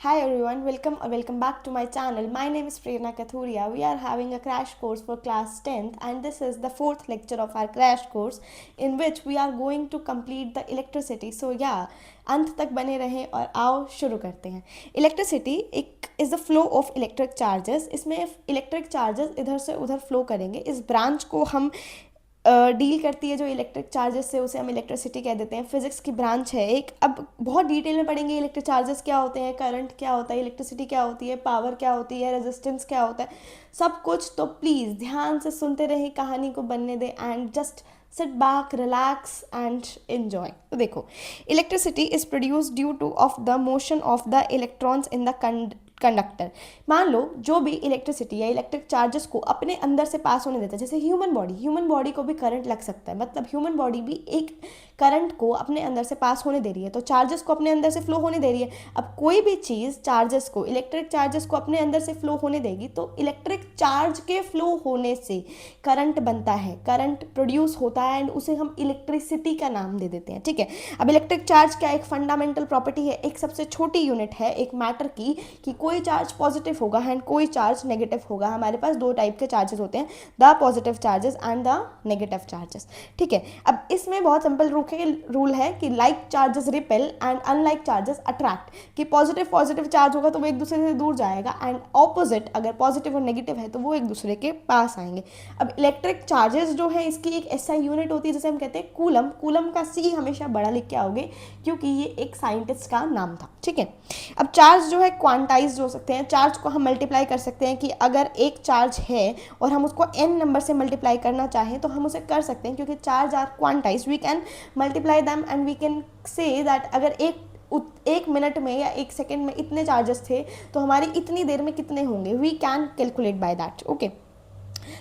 Hi everyone, welcome or welcome back to my channel. My name is Prerna Kathuria. We are having a crash course for class 10th and this is the fourth lecture of our crash course in which we are going to complete the electricity. So yeah, अंत तक बने रहें और आओ शुरू करते हैं. Electricity एक is the flow of electric charges. इसमें इलेक्ट्रिक चार्जेस इधर से उधर फ्लो करेंगे. इस ब्रांच को हम डील करती है जो इलेक्ट्रिक चार्जेस से, उसे हम इलेक्ट्रिसिटी कह देते हैं. फिजिक्स की ब्रांच है एक. अब बहुत डिटेल में पढ़ेंगे इलेक्ट्रिक चार्जेस क्या होते हैं, करंट क्या होता है, इलेक्ट्रिसिटी क्या होती है, पावर क्या होती है, रेजिस्टेंस क्या होता है, सब कुछ. तो प्लीज़ ध्यान से सुनते रहें, कहानी को बनने दें and just sit back, relax and enjoy. तो देखो, electricity is produce due two of the motion of the electrons in the conductor. मान लो जो भी इलेक्ट्रिसिटी या इलेक्ट्रिक चार्जेस को अपने अंदर से पास होने देता है, जैसे ह्यूमन बॉडी को भी करंट लग सकता है, मतलब ह्यूमन बॉडी भी एक करंट को अपने अंदर से पास होने दे रही है, तो चार्जेस को अपने अंदर से फ्लो होने दे रही है. अब कोई भी चीज़ चार्जेस को, इलेक्ट्रिक चार्जेस को अपने अंदर से फ्लो होने देगी तो इलेक्ट्रिक चार्ज के फ्लो होने से करंट बनता है, करंट प्रोड्यूस होता है एंड उसे हम इलेक्ट्रिसिटी का नाम दे देते हैं. ठीक है. अब इलेक्ट्रिक चार्ज क्या एक फंडामेंटल प्रॉपर्टी है, एक सबसे छोटी यूनिट है एक मैटर की, कि कोई चार्ज पॉजिटिव होगा एंड कोई चार्ज नेगेटिव होगा. हमारे पास दो टाइप के चार्जेस होते हैं, the positive charges and the negative charges. ठीक है. अब इसमें बहुत सिंपल रूल है कि like charges repel and unlike charges attract. कि पॉजिटिव चार्ज होगा तो वो एक दूसरे से दूर जाएगा एंड ऑपोजिट अगर पॉजिटिव और नेगेटिव है तो वो एक दूसरे के पास आएंगे. अब इलेक्ट्रिक चार्जेस जो है इसकी एक ऐसा यूनिट होती है जिसे हम कहते हैं कूलम. कूलम का सी हमेशा बड़ा लिख के आओगे क्योंकि ये एक साइंटिस्ट का नाम था. ठीक है. अब चार्ज जो है क्वांटाइज हो सकते हैं. चार्ज को हम मल्टीप्लाई कर सकते हैं कि अगर एक चार्ज है और हम उसको n नंबर से मल्टीप्लाई करना चाहें तो हम उसे कर सकते हैं, क्योंकि charge are quantise. We can multiply them and we can say that अगर एक मिनट में या एक सेकेंड में इतने चार्जेस थे तो हमारी इतनी देर में कितने होंगे, we can calculate by that. Okay.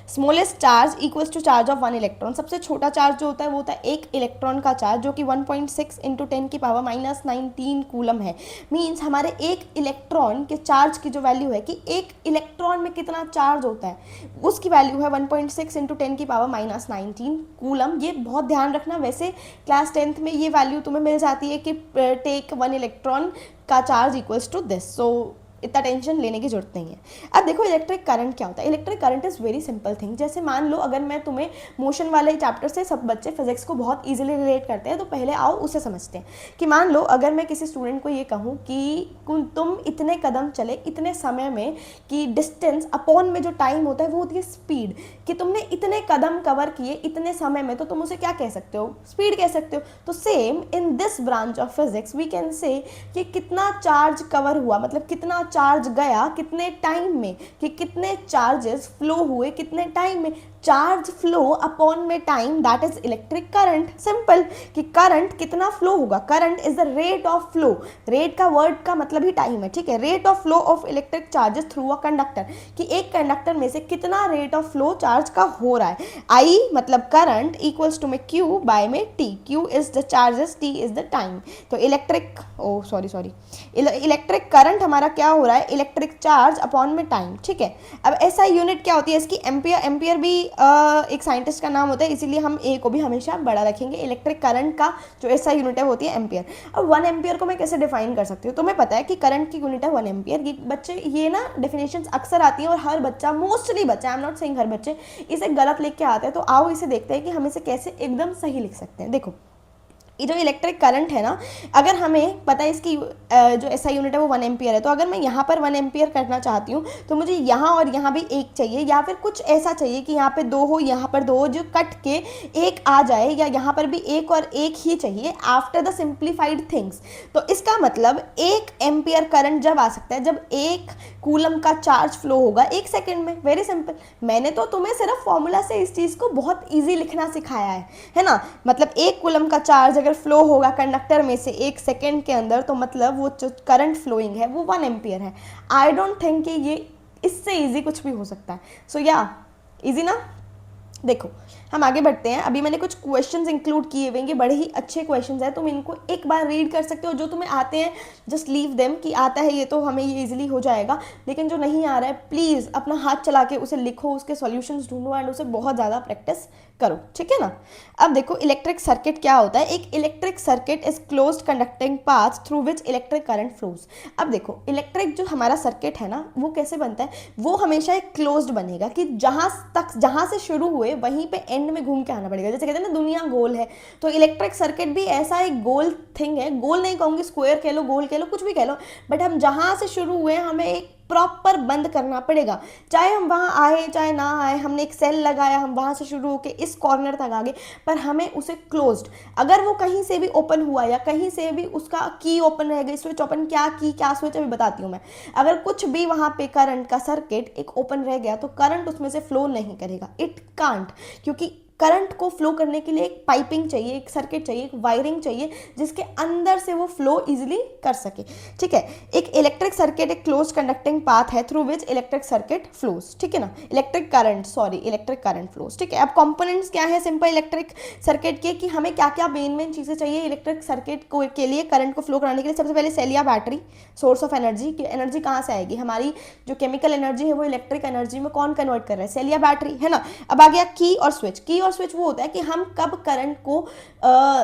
Smallest charge equals to charge of one electron. सबसे छोटा चार्ज जो होता है वो होता है एक इलेक्ट्रॉन का चार्ज, जो कि 1.6 इंटू 10⁻⁻19 कूलम है. मीन्स हमारे एक इलेक्ट्रॉन के चार्ज की जो वैल्यू है कि एक इलेक्ट्रॉन में कितना चार्ज होता है, उसकी वैल्यू है 1.6 इंटू 10⁻⁻19 कूलम. ये बहुत ध्यान रखना. वैसे क्लास 10th में ये वैल्यू तुम्हें मिल जाती है कि टेक वन इलेक्ट्रॉन का चार्ज इक्वल्स टू दिस. सो इतना टेंशन लेने की जरूरत नहीं है. अब देखो इलेक्ट्रिक करंट क्या होता है. Electric current is very simple thing. जैसे मान लो अगर मैं तुम्हें मोशन वाले चैप्टर से, सब बच्चे फिजिक्स को बहुत इजीली रिलेट करते हैं, तो पहले आओ उसे समझते हैं. कि मान लो अगर मैं किसी स्टूडेंट को ये कहूँ कि तुम इतने कदम चले इतने समय में, कि डिस्टेंस अपॉन में जो टाइम होता है वो होती है स्पीड, कि तुमने इतने कदम कवर किए इतने समय में, तो तुम उसे क्या कह सकते हो, स्पीड कह सकते हो. तो same in this branch of physics we can say कि कितना चार्ज कवर हुआ, मतलब कितना चार्ज गया कितने टाइम में, कि कितने चार्जेस फ्लो हुए कितने टाइम में. चार्ज फ्लो अपॉन में time, that is electric current. Simple. कि करंट कितना फ्लो होगा, current is the rate of flow. Rate का वर्ड का मतलब ही टाइम है. ठीक है. Rate of flow of electric charges through a conductor, कि एक कंडक्टर में से कितना रेट ऑफ फ्लो चार्ज का हो रहा है. आई मतलब करंट इक्वल्स टू में क्यू बाय में T. Q is the charges, T is the time. तो इलेक्ट्रिक इलेक्ट्रिक करंट हमारा क्या हो रहा है, इलेक्ट्रिक चार्ज अपॉन में टाइम. ठीक है. अब ऐसा यूनिट क्या होती है इसकी, एम्पियर. एम्पियर भी एक साइंटिस्ट का नाम होता है, इसीलिए हम ए को भी हमेशा बड़ा रखेंगे. इलेक्ट्रिक करंट का जो ऐसा यूनिट है वो होती है एम्पियर. अब 1 एम्पियर को मैं कैसे डिफाइन कर सकती हूँ. तुम्हें पता है कि करंट की यूनिट है 1 एम्पियर. ये बच्चे ये ना डेफिनेशन अक्सर आती है और हर बच्चा, मोस्टली बच्चा, आई एम नॉट सेइंग हर बच्चे, इसे गलत लिख के आते हैं. तो आओ इसे देखते हैं कि हम इसे कैसे एकदम सही लिख सकते हैं. देखो ये जो इलेक्ट्रिक करंट है ना, अगर हमें पता है इसकी जो ऐसा यूनिट है वो 1 एम्पियर है, तो अगर मैं यहाँ पर 1 एम्पियर करना चाहती हूँ तो मुझे यहाँ और यहाँ भी एक चाहिए, या फिर कुछ ऐसा चाहिए कि यहाँ पे 2 हो यहाँ पर 2 हो, जो कट के एक आ जाए, या यहाँ पर भी एक और एक ही चाहिए आफ्टर द सिंप्लीफाइड थिंग्स. तो इसका मतलब 1 एम्पियर करंट जब आ सकता है जब 1 कूलम का चार्ज फ्लो होगा 1 सेकेंड में. Very simple. मैंने तो तुम्हें सिर्फ फॉर्मूला से इस चीज़ को बहुत ईजी लिखना सिखाया है ना. मतलब 1 कूलम का चार्ज अगर फ्लो होगा कंडक्टर में से 1 सेकेंड के अंदर, तो मतलब वो जो करंट फ्लोइंग है वो 1 एम्पियर है. आई डोंट थिंक कि ये इससे इजी कुछ भी हो सकता है. सो या इजी ना. देखो हम आगे बढ़ते हैं। अभी मैंने कुछ क्वेश्चंस इंक्लूड किए हुए हैं, बड़े ही अच्छे क्वेश्चंस हैं, तुम इनको एक बार रीड कर सकते हो। जो तुम्हें आते हैं जस्ट लीव देम, कि आता है ये तो हमें ये इजीली हो जाएगा, लेकिन जो नहीं आ रहा है प्लीज़ अपना हाथ चला के उसे लिखो, उसके सॉल्यूशंस ढूंढो एंड उसे बहुत ज़्यादा प्रैक्टिस करो, ठीक है ना। अब देखो इलेक्ट्रिक सर्किट क्या होता है। एक electric circuit is closed conducting path through which electric current flows. अब देखो इलेक्ट्रिक जो हमारा सर्किट है ना, वो कैसे बनता है, वो हमेशा एक क्लोज्ड बनेगा, कि जहां से शुरू हुए वहीं पे एंड में घूम के आना पड़ेगा। जैसे कहते हैं ना दुनिया गोल है, तो इलेक्ट्रिक सर्किट भी ऐसा एक गोल थिंग है। गोल नहीं कहूँगी, स्क्वायर कह लो, गोल कह लो, कुछ भी कह लो, बट हम जहां से शुरू हुए हमें एक प्रॉपर बंद करना पड़ेगा। चाहे हम वहाँ आए चाहे ना आए, हमने एक सेल लगाया, हम वहाँ से शुरू होकर इस कॉर्नर तक आ गए, पर हमें उसे क्लोज्ड, अगर वो कहीं से भी ओपन हुआ या कहीं से भी उसका की ओपन रह गई, स्विच ओपन, क्या की क्या स्विच अभी बताती हूँ मैं, अगर कुछ भी वहाँ पे करंट का सर्किट एक ओपन रह गया तो करंट उसमें से फ्लो नहीं करेगा, इट कांट, क्योंकि करंट को फ्लो करने के लिए एक पाइपिंग चाहिए, एक सर्किट चाहिए, एक वायरिंग चाहिए, जिसके अंदर से वो फ्लो इजीली कर सके, ठीक है। एक इलेक्ट्रिक सर्किट एक क्लोज कंडक्टिंग पाथ है through which electric circuit flows, ठीक है ना, इलेक्ट्रिक करंट फ्लोज, ठीक है। अब कंपोनेंट्स क्या है सिंपल इलेक्ट्रिक सर्किट के, कि हमें क्या क्या मेन चीज़ें चाहिए इलेक्ट्रिक सर्किट को के लिए, करंट को फ्लो कराने के लिए। सबसे पहले सेल या बैटरी, सोर्स ऑफ एनर्जी, की एनर्जी कहाँ से आएगी, हमारी जो केमिकल एनर्जी है वो इलेक्ट्रिक एनर्जी में कौन कन्वर्ट कर रहा है, सेल या बैटरी, है ना। अब आ गया की और स्विच। की और स्विच वो होता है कि हम कब करंट को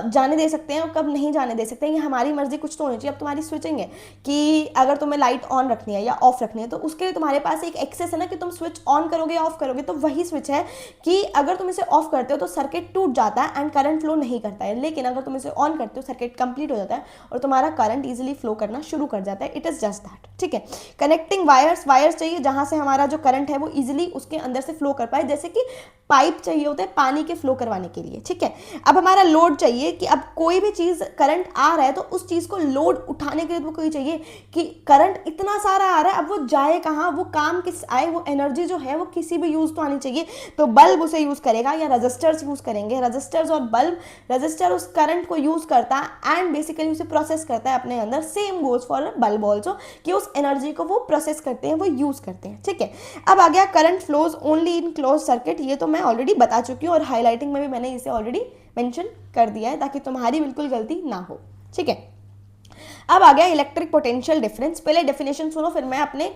जाने दे सकते हैं और कब नहीं जाने दे सकते हैं, ये हमारी मर्जी कुछ तो होनी चाहिए। अब तुम्हारी स्विचिंग है कि अगर तुम्हें लाइट ऑन रखनी है या ऑफ रखनी है, तो उसके लिए तुम्हारे पास एक एक्सेस है ना, कि तुम स्विच ऑन करोगे या ऑफ करोगे, तो वही स्विच है कि अगर तुम इसे ऑफ करते हो तो सर्किट टूट जाता है एंड करंट फ्लो नहीं करता है, लेकिन अगर तुम इसे ऑन करते हो सर्किट कंप्लीट हो जाता है और तुम्हारा करंट इजीली फ्लो करना शुरू कर जाता है। इट इज जस्ट दैट, ठीक है। कनेक्टिंग वायर्स चाहिए जहां से हमारा जो करंट है वो इजीली उसके अंदर से फ्लो कर पाए, जैसे कि पाइप चाहिए होते हैं पानी के फ्लो करवाने के लिए, ठीक है। अब हमारा लोड चाहिए, कि अब कोई भी चीज करंट आ रहा है तो उस चीज को लोड उठाने के लिए तो कोई चाहिए, कि करंट इतना सारा आ रहा है, अब वो जाए कहाँ, वो काम किस आए, वो एनर्जी जो है वो किसी भी यूज तो आनी चाहिए। तो बल्ब उसे यूज करेगा या रजिस्टर्स यूज करेंगे, रजिस्टर्स और बल्ब, रजिस्टर उस करंट को यूज करता है एंड बेसिकली उसे प्रोसेस करता है अपने अंदर। Same goes for bulb also, कि उस एनर्जी को वो प्रोसेस करते हैं, वो यूज करते हैं, ठीक है। अब आ गया current flows only in close circuit. ये तो मैं ऑलरेडी बता चुकी हूँ और हाईलाइटिंग में भी मैंने इसे ऑलरेडी मेंशन कर दिया है, ताकि तुम्हारी बिल्कुल गलती ना हो, ठीक है। अब आ गया इलेक्ट्रिक पोटेंशियल डिफरेंस। पहले डेफिनेशन सुनो, फिर मैं अपने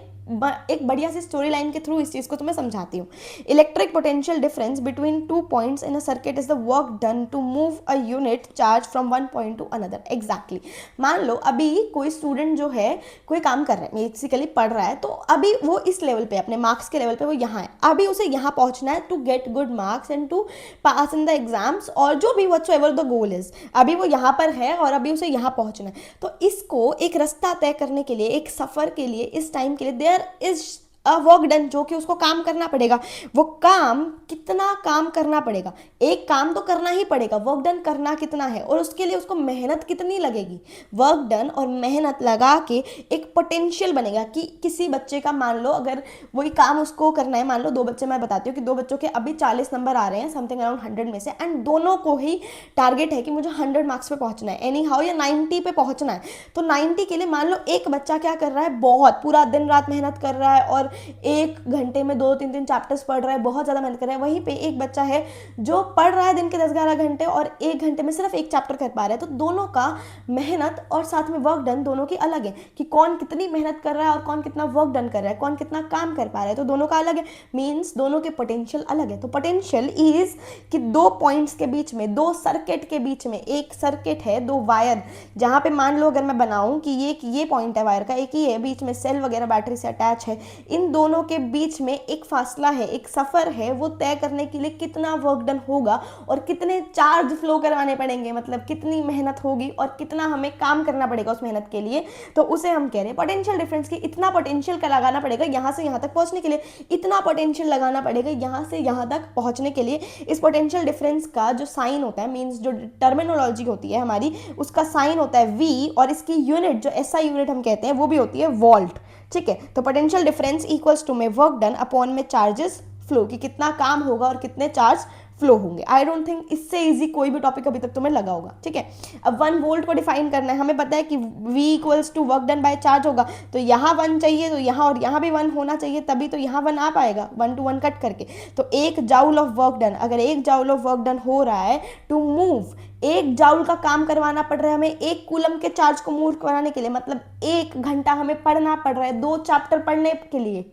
एक बढ़िया सी स्टोरी लाइन के थ्रू इस चीज को तुम्हें समझाती हूँ। Electric potential difference between two points in a circuit is the work done to move a unit charge from one point to another. Exactly, मान लो अभी कोई स्टूडेंट जो है कोई काम कर रहा है, बेसिकली पढ़ रहा है, तो अभी वो इस लेवल पे अपने मार्क्स के लेवल पे वो यहाँ है, अभी उसे यहाँ पहुंचना है to get good marks and to pass in the exams, और जो भी व्हाटसोएवर द गोल इज, अभी वो यहाँ पर है और अभी उसे यहाँ पहुंचना है। तो इसको एक रास्ता तय करने के लिए, एक सफर के लिए, इस टाइम के लिए there is a work done, जो कि उसको काम करना पड़ेगा। वो काम कितना काम करना पड़ेगा, एक काम तो करना ही पड़ेगा, वर्क डन करना कितना है और उसके लिए उसको मेहनत कितनी लगेगी। वर्क डन और मेहनत लगा के एक पोटेंशियल बनेगा, कि किसी बच्चे का मान लो अगर वही काम उसको करना है, मान लो दो बच्चे, मैं बताती हूँ कि दो बच्चों के अभी 40 नंबर आ रहे हैं, समथिंग अराउंड 100 में से, एंड दोनों को ही टारगेट है कि मुझे 100 मार्क्स पे पहुंचना है एनी हाउ, या 90 पे पहुंचना है। तो 90 के लिए मान लो एक बच्चा क्या कर रहा है, बहुत पूरा दिन रात मेहनत कर रहा है और एक घंटे में 2-3 चैप्टर्स पढ़ रहा है, बहुत ज़्यादा मेहनत कर रहा है। वहीं पे एक बच्चा है जो पढ़ रहा है दिन के 10-11 घंटे और एक घंटे में सिर्फ एक चैप्टर कर पा रहा है। तो दोनों का मेहनत और साथ में वर्क डन दोनों की अलग है, कि कौन कितनी मेहनत कर रहा है और कौन कितना वर्क डन कर रहा है, कौन कितना काम कर पा रहा है, तो दोनों का अलग है, मीन्स दोनों के पोटेंशियल अलग है। तो पोटेंशियल इज कि दो पॉइंट्स के बीच में, दो सर्किट के बीच में, एक सर्किट है, दो वायर, जहां पे मान लो अगर मैं बनाऊं कि ये पॉइंट है वायर का, एक ही है, बीच में सेल वगैरह बैटरी से अटैच है, इन दोनों के बीच में एक फासला है, एक सफर है, वो तय करने के लिए कितना वर्क डन होगा और कितने चार्ज फ्लो करवाने पड़ेंगे, मतलब कितनी मेहनत होगी और कितना हमें काम करना पड़ेगा उस मेहनत के लिए, तो उसे हम कह रहे हैं पोटेंशियल डिफरेंस। की इतना पोटेंशियल का लगाना पड़ेगा यहाँ से यहाँ तक पहुंचने के लिए, इतना पोटेंशियल लगाना पड़ेगा यहाँ से यहाँ तक पहुंचने के लिए। इस पोटेंशियल डिफरेंस का जो साइन होता है, मीन्स जो टर्मिनोलॉजी होती है हमारी, उसका साइन होता है V, और इसकी यूनिट जो SI यूनिट हम कहते हैं वो भी होती है वोल्ट, ठीक है। तो पोटेंशियल डिफरेंस इक्वल्स टू में वर्क डन अपॉन में चार्जेस फ्लो, कि कितना काम होगा और कितने चार्ज फ्लो होंगे। आई डोंट थिंक इससे इजी कोई भी टॉपिक अभी तक तुम्हें लगा होगा, ठीक है। अब 1 वोल्ट को डिफाइन करना है, हमें पता है कि V equals to work done by charge होगा, तो यहाँ 1 चाहिए, तो यहाँ और यहाँ भी 1 होना चाहिए, तभी तो यहाँ 1 आ पाएगा, 1 to 1 कट करके। तो 1 जाउल ऑफ वर्क डन, अगर 1 जाउल ऑफ वर्क डन हो रहा है टू मूव, 1 जाउल का काम करवाना पड़ रहा है हमें 1 कूलम के चार्ज को मूव कराने के लिए, मतलब 1 घंटा हमें पढ़ना पड़ रहा है 2 चैप्टर पढ़ने के लिए।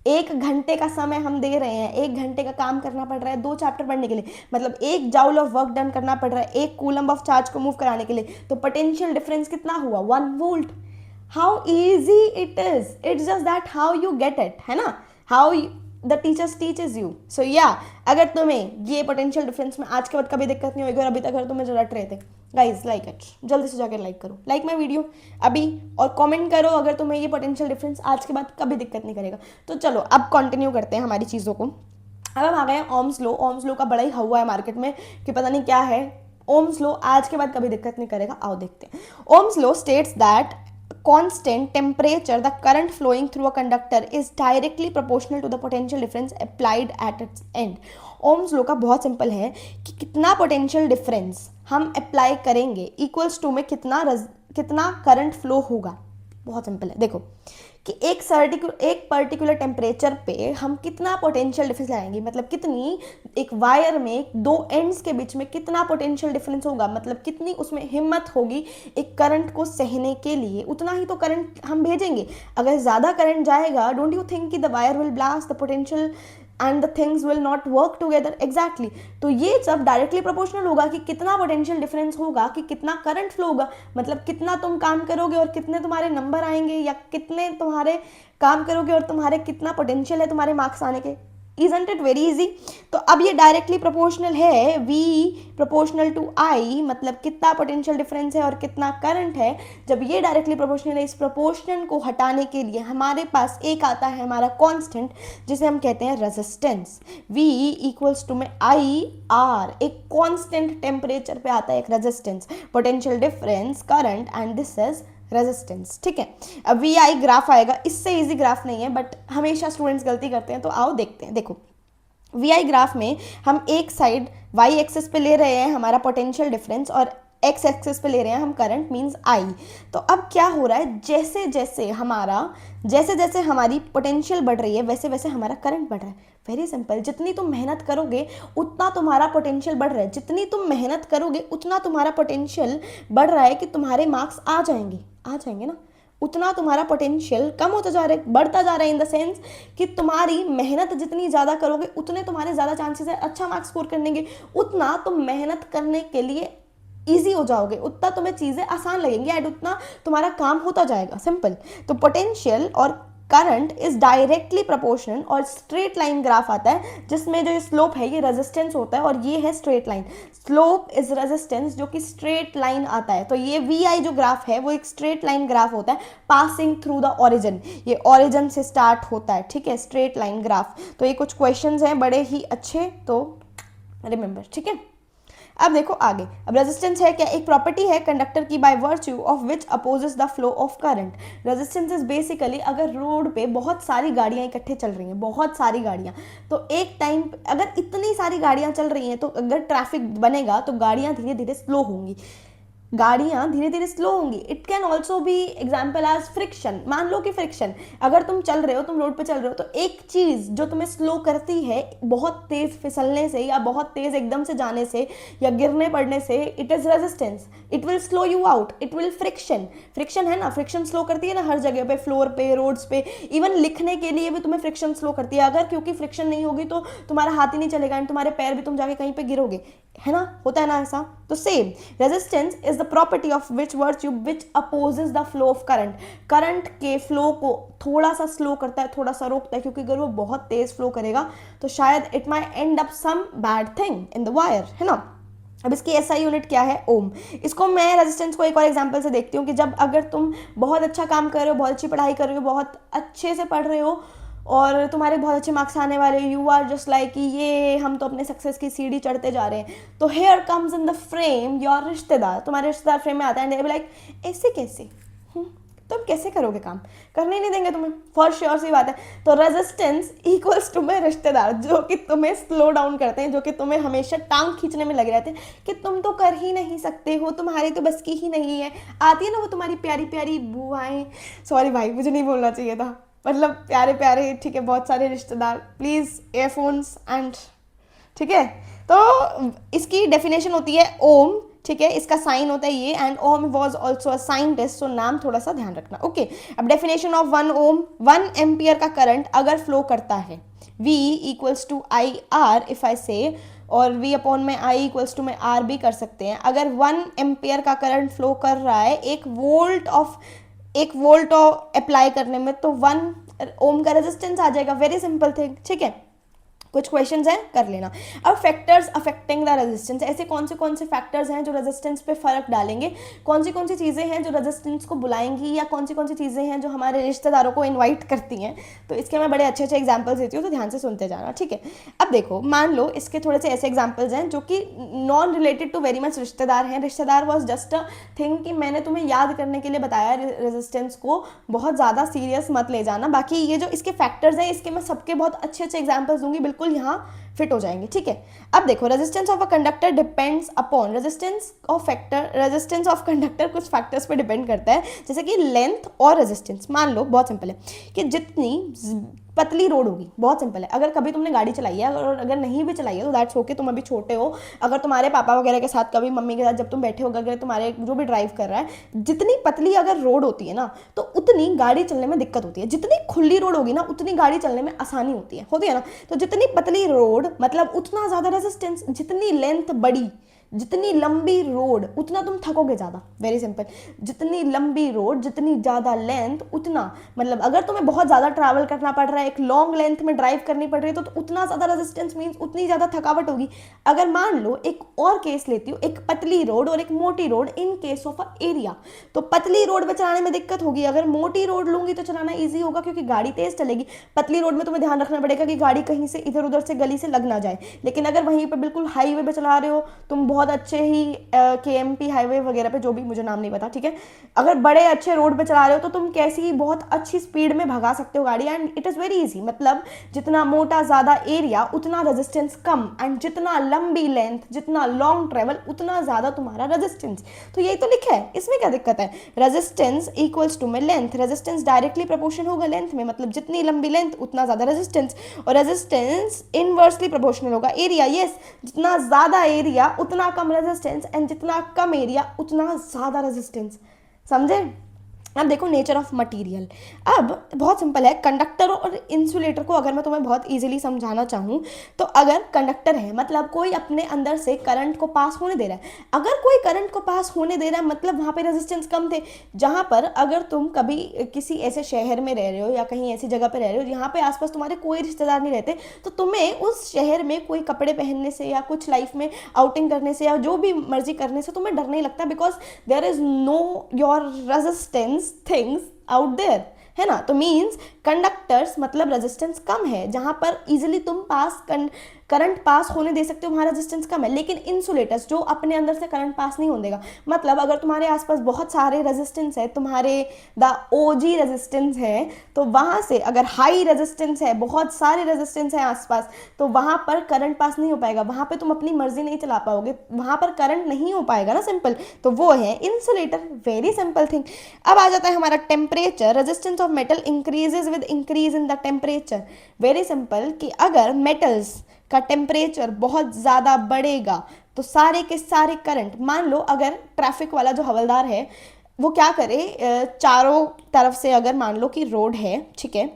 1 घंटे का समय हम दे रहे हैं, 1 घंटे का काम करना पड़ रहा है 2 चैप्टर पढ़ने के लिए, मतलब 1 जाउल ऑफ वर्क डन करना पड़ रहा है 1 कूलम ऑफ चार्ज को मूव कराने के लिए। तो पोटेंशियल डिफरेंस कितना हुआ, 1 volt. How easy it is, it's just that how you get it, है ना, how the teachers teaches you. So yeah अगर तुम्हें ये पोटेंशियल डिफरेंस में आज के बाद कभी दिक्कत नहीं होगी और अभी तक अगर तुम्हें रट रहे थे, गाइज लाइक इट, जल्दी से जाकर लाइक करो, लाइक माई वीडियो अभी, और कमेंट करो अगर तुम्हें ये पोटेंशियल डिफरेंस आज के बाद कभी दिक्कत नहीं करेगा। तो चलो अब कंटिन्यू करते हैं हमारी चीज़ों को। अब हम आ गए हैं ओम्स लॉ। ओम्स लॉ का बड़ा ही हवा है मार्केट में कि पता नहीं क्या है। ओम्स लॉ आज के बाद कभी दिक्कत नहीं करेगा, आओ देखते हैं। Ohm's law states that constant temperature the current flowing through a conductor is directly proportional to the potential difference applied at its end। Ohm's law का बहुत सिंपल है कि कितना पोटेंशियल डिफरेंस हम अप्लाई करेंगे इक्वल्स टू में कितना current flow होगा। बहुत सिंपल है, देखो कि एक पर्टिकुलर टेम्परेचर पे हम कितना पोटेंशियल डिफरेंस लाएंगे, मतलब कितनी एक वायर में 2 एंड्स के बीच में कितना पोटेंशियल डिफरेंस होगा, मतलब कितनी उसमें हिम्मत होगी एक करंट को सहने के लिए, उतना ही तो करंट हम भेजेंगे। अगर ज़्यादा करंट जाएगा, डोंट यू थिंक कि the wire will blast the potential and the things will not work together. Exactly, तो ये सब डायरेक्टली प्रोपोर्शनल होगा कि कितना पोटेंशियल डिफरेंस होगा कि कितना करंट फ्लो होगा, मतलब कितना तुम काम करोगे और कितने तुम्हारे नंबर आएंगे, या कितने तुम्हारे काम करोगे और तुम्हारे कितना पोटेंशियल है तुम्हारे मार्क्स आने के। Isn't it very easy? तो अब ये डायरेक्टली प्रोपोर्शनल है, V प्रोपोर्शनल टू I, मतलब कितना पोटेंशियल डिफरेंस है और कितना करंट है। जब ये डायरेक्टली प्रोपोर्शनल है, इस प्रोपोर्शन को हटाने के लिए हमारे पास एक आता है हमारा कांस्टेंट, जिसे हम कहते हैं रेजिस्टेंस। V इक्वल्स टू में IR, एक कांस्टेंट टेम्परेचर पे आता है एक resistance, potential difference, current, and this is resistance, ठीक है। अब वी आई ग्राफ आएगा, इससे इजी ग्राफ नहीं है बट हमेशा स्टूडेंट्स गलती करते हैं, तो आओ देखते हैं। देखो वी आई ग्राफ में हम एक साइड वाई एक्सिस पे ले रहे हैं हमारा पोटेंशियल डिफरेंस और एक्स एक्सिस पे ले रहे हैं हम करंट मींस आई। तो अब क्या हो रहा है, जैसे जैसे हमारी पोटेंशियल बढ़ रही है वैसे वैसे हमारा करंट बढ़ रहा है। वेरी सिंपल, जितनी तुम मेहनत करोगे उतना तुम्हारा पोटेंशियल बढ़ रहा है, जितनी तुम मेहनत करोगे उतना तुम्हारा पोटेंशियल बढ़ रहा है कि तुम्हारे मार्क्स आ जाएंगे ना, उतना तुम्हारा पोटेंशियल कम होता जा रहा है, बढ़ता जा रहा है इन द सेंस कि तुम्हारी मेहनत जितनी ज़्यादा करोगे उतने तुम्हारे ज़्यादा चांसेस है अच्छा मार्क्स स्कोर करने के, उतना तुम मेहनत करने के लिए ईजी हो जाओगे, उतना तुम्हें चीज़ें आसान लगेंगी एंड उतना तुम्हारा काम होता जाएगा। सिंपल, तो पोटेंशियल और करंट इज डायरेक्टली प्रोपोर्शनल, और स्ट्रेट लाइन ग्राफ आता है जिसमें जो स्लोप है ये रेजिस्टेंस होता है और ये है straight line. Slope is resistance जो कि स्ट्रेट लाइन आता है, तो ये वी आई जो ग्राफ है वो एक स्ट्रेट लाइन ग्राफ होता है पासिंग थ्रू द ओरिजिन, ये ओरिजिन से स्टार्ट होता है, ठीक है, स्ट्रेट लाइन ग्राफ। तो ये कुछ क्वेश्चंस हैं बड़े ही अच्छे, तो रिमेंबर, ठीक है। अब देखो आगे, अब रेजिस्टेंस है क्या, एक प्रॉपर्टी है कंडक्टर की by virtue of which opposes the flow of current. Resistance is basically अगर रोड पे बहुत सारी गाड़ियां इकट्ठे चल रही हैं, बहुत सारी गाड़ियां, तो एक टाइम अगर इतनी सारी गाड़ियां चल रही हैं तो अगर ट्रैफिक बनेगा तो गाड़ियां धीरे धीरे स्लो होंगी, स्लो होंगी। It can also be example as friction. मान लो कि फ्रिक्शन, अगर तुम चल रहे हो, तुम रोड पे चल रहे हो, तो एक चीज़ जो तुम्हें स्लो करती है बहुत तेज फिसलने से या बहुत तेज एकदम से जाने से या गिरने पड़ने से, it is resistance, it will slow you out, it will friction है ना, फ्रिक्शन स्लो करती है ना हर जगह पे, फ्लोर पे, रोड्स पे, इवन लिखने के लिए भी तुम्हें फ्रिक्शन स्लो करती है। अगर क्योंकि फ्रिक्शन नहीं होगी तो तुम्हारा हाथ ही नहीं चलेगा एंड तुम्हारे पैर भी, तुम जाके कहीं पे गिरोगे, है ना, होता है ना ऐसा। तो same, resistance is the property of which virtue which opposes the flow of current. Current के फ्लो को थोड़ा सा स्लो करता है, थोड़ा सा रोकता है, क्योंकि अगर वो बहुत तेज फ्लो करेगा तो शायद it might end up some bad thing in the wire, है ना। अब इसकी एसआई यूनिट क्या है, ओम। इसको मैं रेजिस्टेंस को एक और एग्जांपल से देखती हूँ कि जब अगर तुम बहुत अच्छा काम कर रहे हो, बहुत अच्छी पढ़ाई कर रहे हो, बहुत अच्छे से पढ़ रहे हो और तुम्हारे बहुत अच्छे मार्क्स आने वाले, यू आर जस्ट लाइक कि ये हम तो अपने सक्सेस की सीढ़ी चढ़ते जा रहे हैं, तो here comes in the frame your रिश्तेदार, तुम्हारे रिश्तेदार फ्रेम में आता है एंड दे बी लाइक ऐसे कैसे, तो हम कैसे करोगे काम, करने ही नहीं देंगे तुम्हें, फॉर श्योर सी बात है। तो रेजिस्टेंस इक्वल्स टू में रिश्तेदार जो कि तुम्हें स्लो डाउन करते हैं, जो कि तुम्हें हमेशा टांग खींचने में लगे रहते हैं कि तुम तो कर ही नहीं सकते हो, तुम्हारी तो बस की ही नहीं है। आती है ना वो तुम्हारी प्यारी प्यारी बुआएं, सॉरी भाई मुझे नहीं बोलना चाहिए था, मतलब प्यारे प्यारे, ठीक है, बहुत सारे रिश्तेदार, प्लीज़ एयरफोन्स एंड, ठीक है। तो इसकी डेफिनेशन होती है ओम, ठीक है, इसका साइन होता है ये, and ohm was also a scientist, तो नाम थोड़ा सा ध्यान रखना, ओके। अब डेफिनेशन ऑफ 1 ओम, 1 एम्पियर का करंट अगर फ्लो करता है, V equals to I R if I say, और V अपॉन में I इक्वल्स टू में R भी कर सकते हैं। अगर 1 एम्पियर का करंट फ्लो कर रहा है 1 वोल्ट अप्लाई करने में, तो 1 ओम का रेजिस्टेंस आ जाएगा, वेरी सिंपल थिंग, ठीक है। कुछ क्वेश्चंस हैं, कर लेना। अब फैक्टर्स अफेक्टिंग द रेजिस्टेंस, ऐसे कौन से फैक्टर्स हैं जो रेजिस्टेंस पे फर्क डालेंगे, कौन सी चीज़ें हैं जो रेजिस्टेंस को बुलाएंगी, या कौन सी चीज़ें हैं जो हमारे रिश्तेदारों को इनवाइट करती हैं। तो इसके मैं बड़े अच्छे एग्जाम्पल्स देती हूँ, तो ध्यान से सुनते जाना, ठीक है। अब देखो, मान लो इसके थोड़े से ऐसे एग्जाम्पल्स हैं जो कि non related to very much रिश्तेदार हैं। रिश्तेदार वॉज जस्ट अ थिंग कि मैंने तुम्हें याद करने के लिए बताया, रेजिस्टेंस को बहुत ज़्यादा सीरियस मत ले जाना। बाकी ये जो इसके फैक्टर्स हैं, इसके मैं सबके बहुत अच्छे एग्जाम्पल्स दूंगी, बिल्कुल यहाँ फिट हो जाएंगे, ठीक है। अब देखो, resistance of a conductor depends upon resistance of conductor कुछ फैक्टर्स पे डिपेंड करता है, जैसे कि लेंथ और रेजिस्टेंस। मान लो बहुत सिंपल है कि जितनी पतली रोड होगी, बहुत सिंपल है, अगर कभी तुमने गाड़ी चलाई है और अगर नहीं भी चलाई है तो दैट्स ओके, तुम अभी छोटे हो। अगर तुम्हारे पापा वगैरह के साथ, कभी मम्मी के साथ जब तुम बैठे हो, अगर तुम्हारे जो भी ड्राइव कर रहा है, जितनी पतली अगर रोड होती है ना, तो उतनी गाड़ी चलने में दिक्कत होती है। जितनी खुली रोड होगी ना, उतनी गाड़ी चलने में आसानी होती है ना। तो जितनी पतली रोड मतलब उतना ज़्यादा रेजिस्टेंस, जितनी लेंथ बड़ी, जितनी लंबी रोड उतना तुम थकोगे ज़्यादा, वेरी सिंपल। जितनी लंबी रोड, जितनी ज़्यादा लेंथ, उतना मतलब अगर तुम्हें बहुत ज़्यादा ट्रैवल करना पड़ रहा है, एक लॉन्ग लेंथ में ड्राइव करनी पड़ रही है, तो उतना ज़्यादा रेजिस्टेंस मीन्स उतनी ज़्यादा थकावट होगी। अगर मान लो एक और केस लेती हूँ, एक पतली रोड और एक मोटी road, in case of a area, तो पतली रोड पर चलाने में दिक्कत होगी। अगर मोटी रोड लूंगी तो चलाना ईजी होगा, क्योंकि गाड़ी तेज चलेगी। पतली रोड में तुम्हें ध्यान रखना पड़ेगा कि गाड़ी कहीं से इधर उधर से गली से लग ना जाए। लेकिन अगर वहीं पर बिल्कुल हाईवे पे चला रहे हो तुम, बहुत अच्छे ही KMP हाईवे वगैरह पे, जो भी मुझे नाम नहीं पता, ठीक है, अगर बड़े अच्छे रोड पे चला रहे हो तो तुम कैसी ही बहुत अच्छी स्पीड में भगा सकते हो गाड़ी, and it is very easy. मतलब जितना मोटा ज़्यादा एरिया उतना रेजिस्टेंस कम, एंड जितना लंबी लेंथ, जितना लॉन्ग ट्रेवल, उतना ज़्यादा तुम्हारा रेजिस्टेंस। तो यही तो लिखा है, इसमें क्या दिक्कत है। रेजिस्टेंस इक्वल्स टू में लेंथ, रेजिस्टेंस डायरेक्टली प्रोपोर्शनल होगा लेंथ में, मतलब जितनी लंबी लेंथ उतना ज़्यादा रेजिस्टेंस, और रेजिस्टेंस इनवर्सली प्रोपोर्शनल होगा एरिया, यस, जितना ज़्यादा एरिया उतना कम रेजिस्टेंस, एंड जितना कम एरिया उतना ज़्यादा रेजिस्टेंस, समझे। अब देखो नेचर ऑफ मटेरियल, अब बहुत सिंपल है। कंडक्टर और इंसुलेटर को अगर मैं तुम्हें बहुत इजीली समझाना चाहूँ, तो अगर कंडक्टर है मतलब कोई अपने अंदर से करंट को पास होने दे रहा है, अगर कोई करंट को पास होने दे रहा है मतलब वहाँ पे रेजिस्टेंस कम थे। जहाँ पर अगर तुम कभी किसी ऐसे शहर में रह रहे हो या कहीं ऐसी जगह पर रह रहे हो जहाँ पे आसपास तुम्हारे कोई रिश्तेदार नहीं रहते, तो तुम्हें उस शहर में कोई कपड़े पहनने से या कुछ लाइफ में आउटिंग करने से या जो भी मर्जी करने से तुम्हें डर नहीं लगता, because there is no your resistance things out there, है ना। तो मीन्स कंडक्टर्स मतलब रेजिस्टेंस कम है, जहां पर इजीली तुम करंट पास होने दे सकते हो, वहां रेजिस्टेंस कम है। लेकिन इंसुलेटर्स जो अपने अंदर से करंट पास नहीं होने देगा, मतलब अगर तुम्हारे आसपास बहुत सारे रेजिस्टेंस है, तुम्हारे द ओजी रेजिस्टेंस है, तो वहां से अगर हाई रेजिस्टेंस है, बहुत सारे रेजिस्टेंस है आसपास, तो वहां पर करंट पास नहीं हो पाएगा, वहां पे तुम अपनी मर्जी नहीं चला पाओगे, वहां पर करंट नहीं हो पाएगा ना, सिंपल। तो वो है इंसुलेटर, वेरी सिंपल थिंग। अब आ जाता है हमारा temperature, resistance of metal increases with increase in the temperature, very simple कि अगर मेटल्स का टेम्परेचर बहुत ज़्यादा बढ़ेगा तो सारे के सारे करंट, मान लो अगर ट्रैफिक वाला जो हवलदार है वो क्या करे, चारों तरफ से अगर मान लो कि रोड है, ठीक है,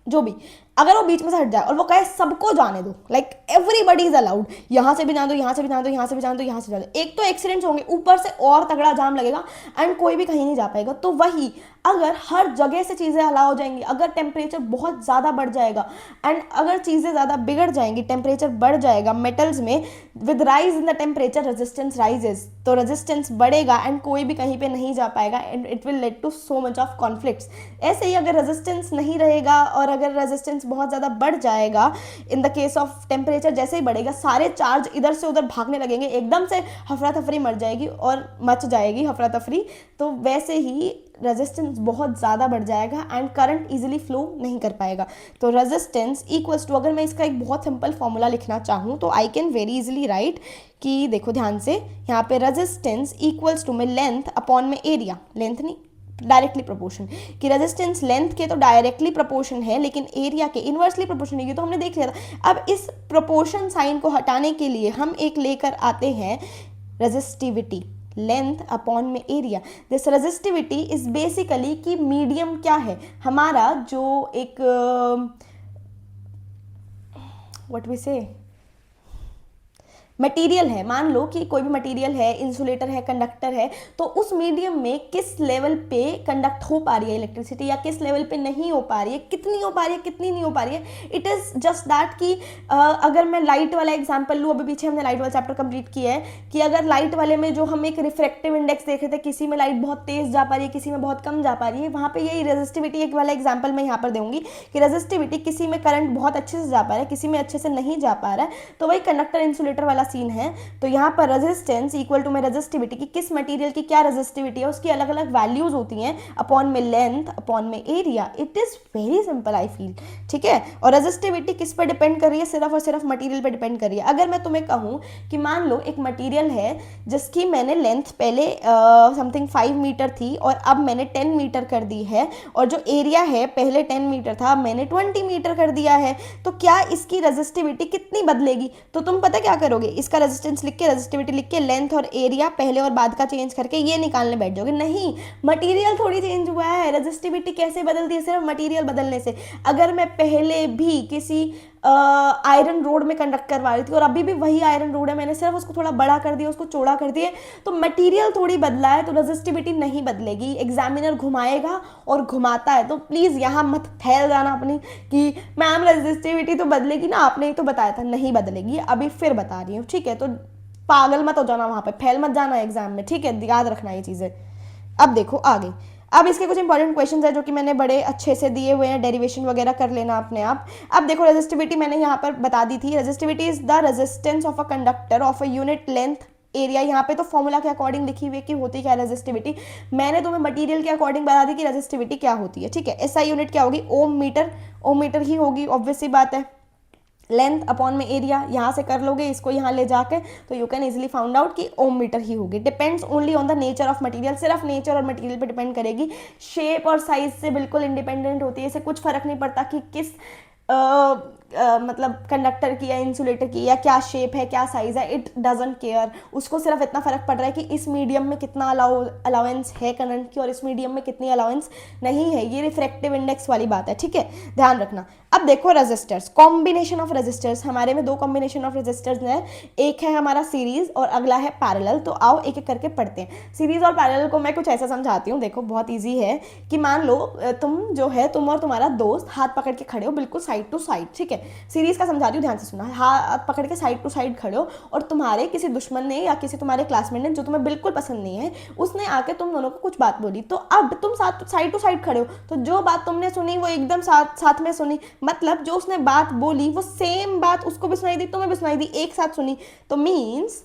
जो भी, अगर वो बीच में से हट जाए और वो कहे सबको जाने दो, लाइक एवरीबडी इज अलाउड, यहाँ से भी जान दो, यहाँ से भी जान दो, यहाँ से भी जान दो, यहाँ से जान दो, एक तो एक्सीडेंट्स होंगे, ऊपर से और तगड़ा जाम लगेगा एंड कोई भी कहीं नहीं जा पाएगा। तो वही अगर हर जगह से चीज़ें अलाउ हो जाएंगी, अगर टेम्परेचर बहुत ज़्यादा बढ़ जाएगा एंड अगर चीज़ें ज़्यादा बिगड़ जाएंगी, टेम्परेचर बढ़ जाएगा मेटल्स में, with rise in the temperature resistance rises, तो रेजिस्टेंस बढ़ेगा एंड कोई भी कहीं पे नहीं जा पाएगा and it will lead to so much of conflicts. ऐसे ही अगर रेजिस्टेंस नहीं रहेगा और अगर रेजिस्टेंस बहुत ज़्यादा बढ़ जाएगा, in the case of temperature जैसे ही बढ़ेगा, सारे चार्ज इधर से उधर भागने लगेंगे, एकदम से हफरा तफरी मच जाएगी और मच जाएगी हफरा तफरी। तो वैसे ही रेजिस्टेंस बहुत ज़्यादा बढ़ जाएगा एंड करंट इजीली फ्लो नहीं कर पाएगा। तो रेजिस्टेंस इक्वल्स टू, अगर मैं इसका एक बहुत सिंपल फॉर्मूला लिखना चाहूँ तो I can very easily right कि देखो ध्यान से, यहाँ पे रेजिस्टेंस इक्वल्स टू में लेंथ अपॉन में एरिया, लेंथ नहीं डायरेक्टली प्रोपोर्शन, कि रेजिस्टेंस लेंथ के तो डायरेक्टली प्रोपोर्शन है लेकिन एरिया के इनवर्सली प्रोपोर्शन है, ये तो हमने देख लिया था। अब इस प्रोपोर्शन साइन को हटाने के लिए हम एक लेकर आते हैं रेजिस्टिविटी, लेंथ अपॉन में area. This resistivity is basically कि मीडियम क्या है हमारा, जो एक व्हाट वी से मटेरियल है, मान लो कि कोई भी मटेरियल है, इंसुलेटर है, कंडक्टर है, तो उस मीडियम में किस लेवल पे कंडक्ट हो पा रही है इलेक्ट्रिसिटी या किस लेवल पे नहीं हो पा रही है, कितनी हो पा रही है, कितनी नहीं हो पा रही है। इट इज़ जस्ट दैट कि अगर मैं लाइट वाला एग्जांपल लूँ, अभी पीछे हमने लाइट वाला चैप्टर कंप्लीट किया है, कि अगर लाइट वाले में जो हम एक रिफ्रैक्टिव इंडेक्स देख रहे थे, किसी में लाइट बहुत तेज जा पा रही है, किसी में बहुत कम जा पा रही है, वहाँ पे यही रेजिस्टिविटी एक वाला एग्जाम्पल मैं यहाँ पर दूंगी कि रेजिस्टिविटी किसी में करंट बहुत अच्छे से जा पा रहा है, किसी में अच्छे से नहीं जा पा रहा है, तो वही कंडक्टर इंसुलेटर वाला सीन है। तो यहाँ पर रेजिस्टेंस इक्वल टू में रेजिस्टिविटी की किस मटेरियल की क्या रेजिस्टिविटी है उसकी अलग अलग वैल्यूज होती हैं, अपॉन में लेंथ अपॉन में area. It is very simple I feel, ठीक है। और रेजिस्टिविटी किस पर डिपेंड कर रही है, सिर्फ और सिर्फ मटेरियल पर डिपेंड कर रही है। अगर मैं तुम्हें कहूँ कि मान लो एक मटेरियल है जिसकी मैंने लेंथ पहले समथिंग 5 मीटर थी और अब मैंने 10 मीटर कर दी है, और जो एरिया है पहले 10 मीटर था, अब मैंने 20 मीटर कर दिया है, तो क्या इसकी रेजिस्टिविटी कितनी बदलेगी? तो तुम पता क्या करोगे, इसका रेजिस्टेंस लिख के, रेजिस्टिविटी लिख के, लेंथ और एरिया पहले और बाद का चेंज करके ये निकालने बैठ जाओगे। नहीं, मटेरियल थोड़ी चेंज हुआ है, रेजिस्टिविटी कैसे बदलती है? सिर्फ मटेरियल बदलने से। अगर मैं पहले भी किसी आयरन रोड में कंडक्ट करवा रही थी और अभी भी वही आयरन रोड है, मैंने सिर्फ उसको थोड़ा बड़ा कर दिया, उसको चौड़ा कर दिया, तो मटेरियल थोड़ी बदला है, तो रेजिस्टिविटी नहीं बदलेगी। एग्जामिनर घुमाएगा और घुमाता है, तो प्लीज़ यहाँ मत फैल जाना अपनी कि मैम रेजिस्टिविटी तो बदलेगी ना, आपने ही तो बताया था। नहीं बदलेगी, अभी फिर बता रही हूँ, ठीक है। तो पागल मत हो जाना, वहाँ पे फैल मत जाना एग्जाम में, ठीक है, याद रखना ये चीज़ें। अब देखो आगे, अब इसके कुछ इंपॉर्टेंट क्वेश्चंस है जो कि मैंने बड़े अच्छे से दिए हुए हैं, डेरिवेशन वगैरह कर लेना अपने आप। अब देखो रेजिस्टिविटी मैंने यहाँ पर बता दी थी, resistivity is the resistance of a conductor of a unit length area. यहाँ पे तो फॉर्मूला के अकॉर्डिंग लिखी हुई कि होती क्या है रेजिस्टिविटी, मैंने तुम्हें मटेरियल के अकॉर्डिंग बता दी कि रेजिस्टिविटी क्या होती है, ठीक है। एसआई यूनिट क्या होगी? ओम मीटर, ओम मीटर ही होगी, ऑब्वियस सी बात है। लेंथ अपॉन में एरिया, यहाँ से कर लोगे इसको यहाँ ले जाके, तो you can easily found out कि ओम मीटर ही होगी। Depends only on the nature of material, सिर्फ नेचर और मटेरियल पे डिपेंड करेगी, शेप और साइज से बिल्कुल इंडिपेंडेंट होती है। इसे कुछ फर्क नहीं पड़ता कि किस मतलब कंडक्टर की या इंसुलेटर की या क्या शेप है, क्या साइज है, इट डजंट केयर। उसको सिर्फ इतना फर्क पड़ रहा है कि इस मीडियम में कितना अलाउंस है करंट की और इस मीडियम में कितनी अलाउंस नहीं है। ये रिफ्रैक्टिव इंडेक्स वाली बात है, ठीक है, ध्यान रखना। अब देखो रेजिस्टर्स, कॉम्बिनेशन ऑफ रेजिस्टर्स, हमारे में दो कॉम्बिनेशन ऑफ रेजिस्टर्स हैं, एक है हमारा सीरीज और अगला है पैरेलल। तो आओ एक एक करके पढ़ते हैं। सीरीज और पैरेलल को मैं कुछ ऐसा समझाती हूँ, देखो बहुत ईजी है कि मान लो तुम जो है, तुम और तुम्हारा दोस्त हाथ पकड़ के खड़े हो बिल्कुल साइड टू साइड, ठीक है। सीरीज का समझाती हूँ, ध्यान से सुना। हाथ पकड़ के साइड टू साइड खड़े हो और तुम्हारे किसी दुश्मन ने या किसी तुम्हारे क्लासमेट ने जो तुम्हें बिल्कुल पसंद नहीं है, उसने आके तुम दोनों को कुछ बात बोली, तो अब तुम साइड टू साइड खड़े हो, तो जो बात तुमने सुनी वो एकदम साथ में सुनी, मतलब जो उसने बात बोली वो सेम बात उसको भी सुनाई दी, तुम्हें भी सुनाई दी, एक साथ सुनी। तो मीन्स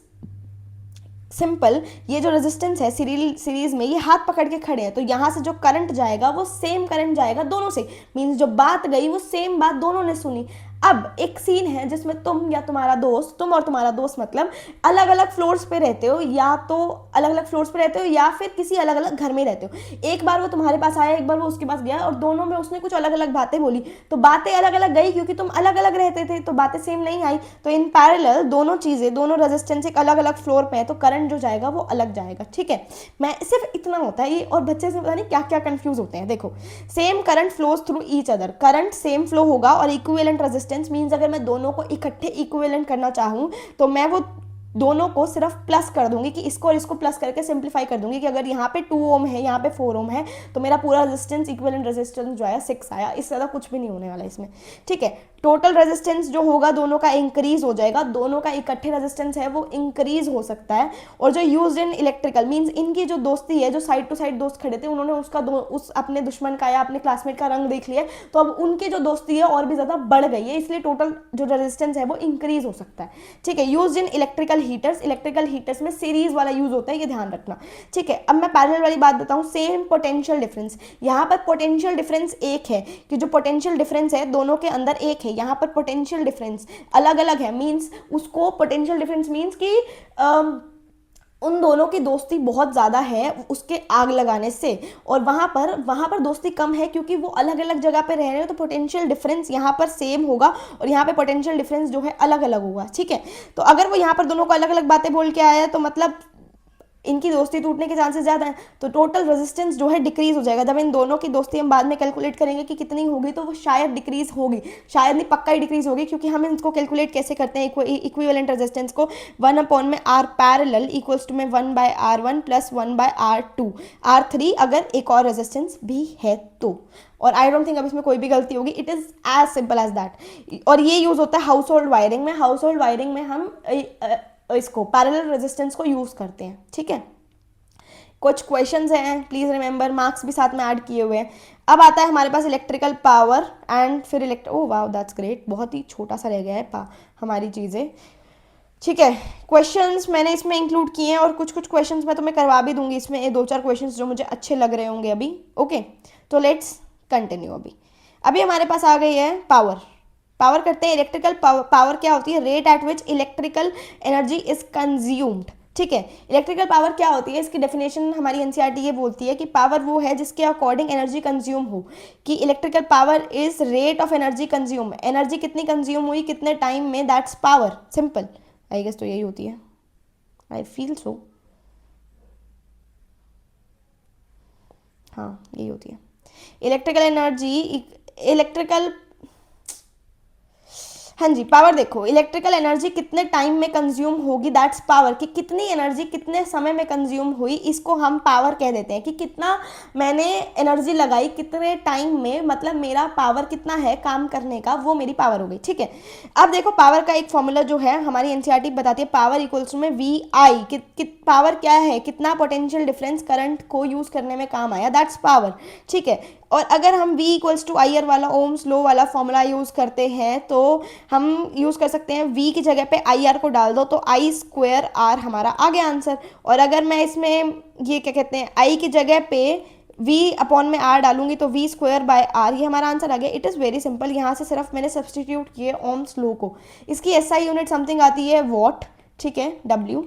सिंपल, ये जो रेजिस्टेंस है सीरीज में, ये हाथ पकड़ के खड़े हैं, तो यहाँ से जो करंट जाएगा वो सेम करंट जाएगा दोनों से, मीन्स जो बात गई वो सेम बात दोनों ने सुनी। अब एक सीन है जिसमें तुम या तुम्हारा दोस्त, तुम और तुम्हारा दोस्त मतलब अलग अलग फ्लोर्स पे रहते हो, या तो अलग अलग फ्लोर्स पे रहते हो या फिर किसी अलग अलग घर में रहते हो। एक बार वो तुम्हारे पास आया, एक बार वो उसके पास गया, और दोनों में उसने कुछ अलग अलग बातें बोली, तो बातें अलग अलग गई क्योंकि तुम अलग अलग रहते थे, तो बातें सेम नहीं आई। तो इन पैरेलल दोनों चीज़ें, दोनों रेजिस्टेंस एक अलग अलग फ्लोर पे है, तो करंट जो जाएगा वो अलग जाएगा, ठीक है। मैं सिर्फ इतना होता है ये, और बच्चे से पता नहीं क्या क्या कंफ्यूज होते हैं। देखो, same current flows through each other, current same flow होगा, और इक्विवेलेंट रेजिस्टेंस मीन्स अगर मैं दोनों को इकट्ठे इक्विवेलेंट करना चाहूँ तो मैं वो दोनों को सिर्फ प्लस कर दूंगी, कि इसको और इसको प्लस करके सिंप्लीफाई कर दूंगी कि अगर यहाँ पे 2 ओम है, यहाँ पे 4 ओम है, तो मेरा पूरा रेजिस्टेंस, इक्विवेलेंट रेजिस्टेंस जो आया 6 आया। इससे ज़्यादा कुछ भी नहीं होने वाला इसमें, ठीक है। टोटल रेजिस्टेंस जो होगा दोनों का इंक्रीज हो जाएगा, दोनों का इकट्ठे रेजिस्टेंस है वो इंक्रीज हो सकता है। और जो यूज्ड इन इलेक्ट्रिकल मीन्स, इनकी जो दोस्ती है, जो साइड टू साइड दोस्त खड़े थे, उन्होंने उस अपने दुश्मन का या अपने क्लासमेट का रंग देख लिया, तो अब उनकी जो दोस्ती है और भी ज़्यादा बढ़ गई है, इसलिए टोटल जो रेजिस्टेंस है वो इंक्रीज हो सकता है, ठीक है। Used in electrical electrical heaters में सीरीज वाला यूज होता है, ये ध्यान रखना, ठीक है। अब मैं पैरेलल वाली बात बताऊं, सेम पोटेंशियल डिफरेंस, यहाँ पर पोटेंशियल डिफरेंस एक है कि जो पोटेंशियल डिफरेंस है दोनों के अंदर एक है, यहाँ पर पोटेंशियल डिफरेंस अलग अलग है, मीन्स उसको पोटेंशियल डिफरेंस मीन्स कि उन दोनों की दोस्ती बहुत ज़्यादा है उसके आग लगाने से, और वहाँ पर दोस्ती कम है क्योंकि वो अलग अलग जगह पे रह रहे हो, तो पोटेंशियल डिफरेंस यहाँ पर सेम होगा और यहाँ पे पोटेंशियल डिफरेंस जो है अलग अलग होगा, ठीक है। तो अगर वो यहाँ पर दोनों को अलग अलग बातें बोल के आया तो मतलब इनकी दोस्ती टूटने के चांसेस ज़्यादा हैं, तो टोटल रेजिस्टेंस जो है डिक्रीज हो जाएगा। जब इन दोनों की दोस्ती हम बाद में कैलकुलेट करेंगे कि कितनी होगी, तो वो शायद डिक्रीज होगी, शायद नहीं पक्का ही डिक्रीज होगी, क्योंकि हम इनको कैलकुलेट कैसे करते हैं इक्विवेलेंट रेजिस्टेंस को, 1 में आर पैरेलल इक्वल्स टू में 1/R1 प्लस 1/R2, R3 अगर एक और रेजिस्टेंस भी है तो, और आई डोंट थिंक अब इसमें कोई भी गलती होगी, it is as simple as that. और ये यूज़ होता है हाउस होल्ड वायरिंग में, हाउस होल्ड वायरिंग में हम इसको पैरेलल रेजिस्टेंस को यूज़ करते हैं, ठीक है। कुछ क्वेश्चंस हैं, प्लीज़ रिमेंबर, मार्क्स भी साथ में ऐड किए हुए हैं। अब आता है हमारे पास इलेक्ट्रिकल पावर एंड फिर ओह वाओ दैट्स ग्रेट, बहुत ही छोटा सा रह गया है हमारी चीज़ें, ठीक है। क्वेश्चंस मैंने इसमें इंक्लूड किए हैं और कुछ क्वेश्चंस मैं तुम्हें करवा भी दूंगी इसमें, ये 2-4 क्वेश्चंस जो मुझे अच्छे लग रहे होंगे अभी, ओके। तो लेट्स कंटिन्यू। अभी हमारे पास आ गई है पावर करते हैं। इलेक्ट्रिकल पावर क्या होती है? Rate at which electrical energy is consumed, ठीक है। इलेक्ट्रिकल पावर क्या होती है, इसकी डेफिनेशन हमारी एनसीईआरटी ये बोलती है कि पावर वो है जिसके अकॉर्डिंग एनर्जी कंज्यूम हो, कि electrical power is rate of energy consume, energy कितनी कंज्यूम हुई कितने टाइम में, that's power, simple, I guess तो यही होती है, आई फील सो, हाँ यही होती है। इलेक्ट्रिकल एनर्जी हाँ जी, पावर देखो, इलेक्ट्रिकल एनर्जी कितने टाइम में कंज्यूम होगी, दैट्स पावर, कि कितनी एनर्जी कितने समय में कंज्यूम हुई, इसको हम पावर कह देते हैं, कि कितना मैंने एनर्जी लगाई कितने टाइम में, मतलब मेरा पावर कितना है काम करने का, वो मेरी पावर हो गई, ठीक है। अब देखो पावर का एक फॉर्मूला जो है हमारी एनसीईआरटी बताती है, पावर इक्वल्स में वी आई, पावर क्या है, कितना पोटेंशियल डिफरेंस करंट को यूज करने में काम आया, दैट्स पावर, ठीक है। और अगर हम V equals to I R वाला ओम्स लॉ वाला फॉर्मूला यूज़ करते हैं तो हम यूज़ कर सकते हैं V की जगह पे आई आर को डाल दो तो I स्क्वायर R हमारा आ गया आंसर। और अगर मैं इसमें ये क्या कहते हैं I की जगह पे V अपॉन में R डालूंगी तो V स्क्वायर बाय R, ये हमारा आंसर आ गया। इट इज़ वेरी सिंपल, यहाँ से सिर्फ मैंने सब्सटीट्यूट किए ओम्स लॉ को। इसकी एसआई यूनिट समथिंग आती है वॉट, ठीक है, W।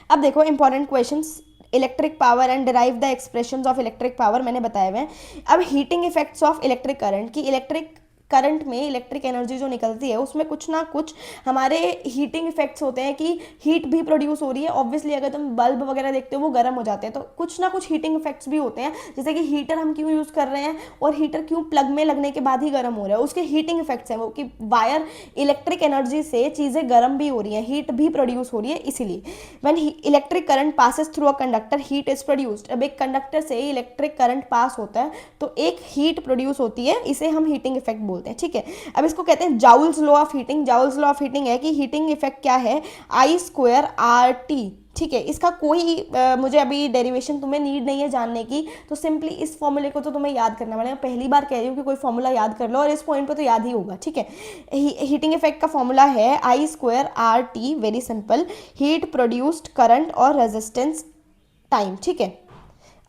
अब देखो important questions, electric power and derive the expressions of electric power मैंने बताए हुए हैं। अब heating effects of electric current, की इलेक्ट्रिक करंट में इलेक्ट्रिक एनर्जी जो निकलती है उसमें कुछ ना कुछ हमारे हीटिंग इफेक्ट्स होते हैं, कि हीट भी प्रोड्यूस हो रही है। ऑब्वियसली अगर तुम बल्ब वगैरह देखते हो वो गर्म हो जाते हैं, तो कुछ ना कुछ हीटिंग इफेक्ट्स भी होते हैं, जैसे कि हीटर हम क्यों यूज़ कर रहे हैं और हीटर क्यों प्लग में लगने के बाद ही गर्म हो रहा है, उसके हीटिंग इफेक्ट्स हैं वो, कि वायर इलेक्ट्रिक एनर्जी से चीज़ें गर्म भी हो रही हैं, हीट भी प्रोड्यूस हो रही है। इसीलिए when electric current passes through a conductor heat is produced, अब एक कंडक्टर से इलेक्ट्रिक करंट पास होता है तो एक हीट प्रोड्यूस होती है, इसे हम हीटिंग इफेक्ट बोलते हैं, ठीक है। अब इसको कहते हैं joules law of heating. Joules law of heating है कि हीटिंग इफेक्ट क्या है, आई स्क्वायर आर टी, ठीक है। इसका कोई मुझे अभी डेरिवेशन तुम्हें नीड नहीं है जानने की, तो सिंपली इस फॉर्मूले को तो तुम्हें याद करना पड़ेगा। पहली बार कह रही हूँ कि कोई फॉर्मूला याद कर लो, और इस पॉइंट पे तो याद ही होगा, ठीक है। हीटिंग इफेक्ट का फॉर्मूला है I square R T, very simple, heat produced current और रेजिस्टेंस टाइम, ठीक है।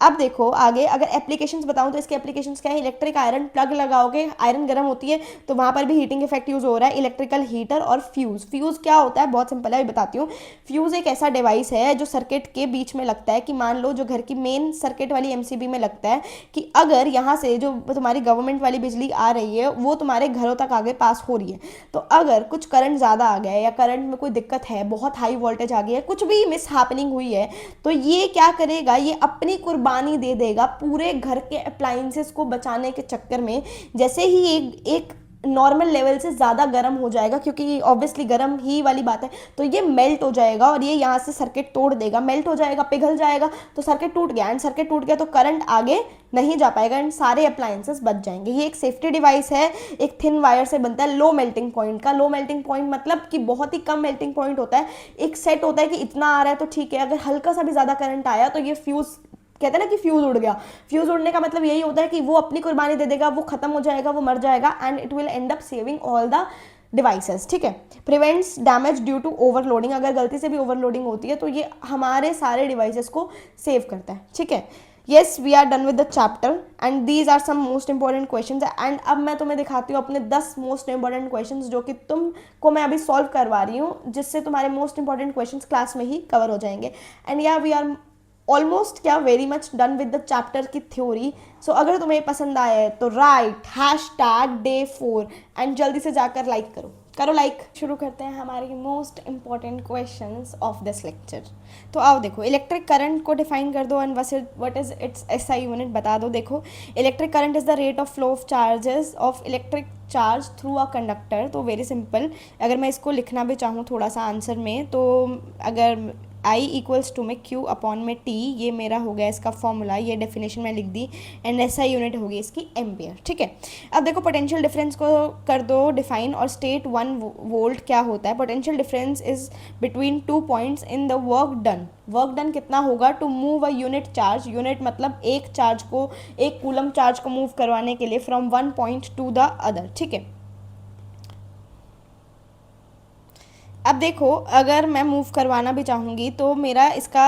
अब देखो आगे, अगर एप्लीकेशंस बताऊं तो इसके एप्लीकेशंस क्या है, इलेक्ट्रिक आयरन प्लग लगाओगे, आयरन गर्म होती है तो वहाँ पर भी हीटिंग इफेक्ट यूज़ हो रहा है। इलेक्ट्रिकल हीटर और फ्यूज़, फ्यूज़ क्या होता है, बहुत सिंपल है, अभी बताती हूँ। फ्यूज़ एक ऐसा डिवाइस है जो सर्किट के बीच में लगता है, कि मान लो जो घर की मेन सर्किट वाली एमसीबी में लगता है, कि अगर यहाँ से जो तुम्हारी गवर्नमेंट वाली बिजली आ रही है वो तुम्हारे घरों तक आगे पास हो रही है, तो अगर कुछ करंट ज़्यादा आ गया है या करंट में कोई दिक्कत है, बहुत हाई वोल्टेज आ गई है, कुछ भी मिस हैपनिंग हुई है, तो ये क्या करेगा, ये अपनी कुर्बानी दे देगा पूरे घर के अप्लायंसेस को बचाने के चक्कर में। जैसे ही एक नॉर्मल लेवल से ज़्यादा गर्म हो जाएगा, क्योंकि ऑब्वियसली गर्म ही वाली बात है, तो ये मेल्ट हो जाएगा और ये यहाँ से सर्किट तोड़ देगा, मेल्ट हो जाएगा, पिघल जाएगा, तो सर्किट टूट गया। एंड सर्किट टूट गया तो करंट आगे नहीं जा पाएगा एंड सारे अप्लायंसेस बच जाएंगे। ये एक सेफ्टी डिवाइस है, एक थिन वायर से बनता है, लो मेल्टिंग पॉइंट का। लो मेल्टिंग पॉइंट मतलब कि बहुत ही कम मेल्टिंग पॉइंट होता है, एक सेट होता है कि इतना आ रहा है तो ठीक है, अगर हल्का सा भी ज़्यादा करंट आया तो ये फ्यूज़, कहते हैं ना कि फ्यूज उड़ गया। फ्यूज उड़ने का मतलब यही होता है कि वो अपनी कुर्बानी दे देगा, वो खत्म हो जाएगा, वो मर जाएगा, and it will end up saving all the devices, ठीक है। Prevents damage due to overloading, अगर गलती से भी ओवरलोडिंग होती है तो ये हमारे सारे डिवाइसेस को सेव करता है, ठीक है। Yes, we are done with the chapter and these are some most important questions. And अब मैं तुम्हें दिखाती हूँ अपने 10 मोस्ट इंपॉर्टेंट क्वेश्चंस जो कि तुमको मैं अभी सॉल्व करवा रही हूँ, जिससे तुम्हारे मोस्ट इंपॉर्टेंट क्वेश्चंस क्लास में ही कवर हो जाएंगे। एंड या वी आर ऑलमोस्ट क्या very much done with the chapter की थ्योरी। सो अगर तुम्हें पसंद आया है तो राइट #day4 एंड जल्दी से जाकर लाइक करो लाइक। शुरू करते हैं हमारे most important questions of this lecture. तो आओ देखो, इलेक्ट्रिक करंट को डिफाइन कर दो and what is it's SI unit बता दो। देखो, electric current is the rate of flow of charges of electric charge through a conductor. तो वेरी सिंपल, अगर मैं इसको लिखना भी चाहूँ थोड़ा सा आंसर में, तो अगर I इक्वल्स टू में Q अपॉन में T, ये मेरा हो गया इसका फॉर्मूला, ये डेफिनेशन में लिख दी। एंड SI यूनिट होगी इसकी एम्पियर, ठीक है। अब देखो, पोटेंशियल डिफरेंस को कर दो डिफाइन और स्टेट 1 वोल्ट क्या होता है। Potential difference is between 2 points in the work done कितना होगा to move a unit charge, unit मतलब एक चार्ज को, एक कूलम चार्ज को मूव करवाने के लिए from 1 point two the other, ठीक है। अब देखो, अगर मैं मूव करवाना भी चाहूँगी तो मेरा इसका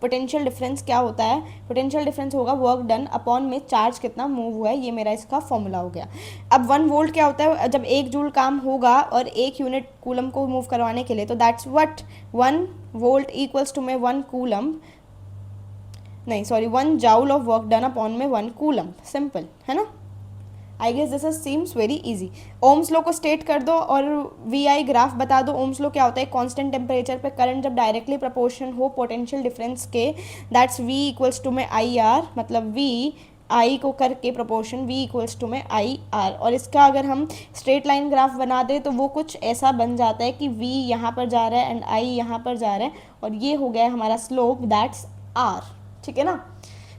पोटेंशियल डिफरेंस क्या होता है। पोटेंशियल डिफरेंस होगा वर्क डन अपॉन में चार्ज कितना मूव हुआ है, ये मेरा इसका फॉर्मूला हो गया। अब 1 वोल्ट क्या होता है, जब 1 जूल काम होगा और 1 यूनिट कूलम को मूव करवाने के लिए, तो that's what 1 volt equals to में 1 कूलम, नहीं sorry 1 joule of work done upon में 1 कूलम। सिंपल है ना। I guess this seems very easy. Ohm's law को स्टेट कर दो और वी आई ग्राफ बता दो। ओम्स लॉ क्या होता है, कांस्टेंट टेम्परेचर पे करंट जब डायरेक्टली प्रोपोर्शन हो पोटेंशियल डिफरेंस के, दैट्स वी इक्वल्स टू में आई आर, मतलब वी आई को करके प्रोपोर्शन वी इक्वल्स टू में आई आर। और इसका अगर हम स्ट्रेट लाइन ग्राफ बना दे तो वो कुछ ऐसा बन जाता है कि वी यहाँ पर जा रहा है एंड आई यहाँ पर जा रहा है, और ये हो गया हमारा स्लोप, दैट्स आर, ठीक है ना।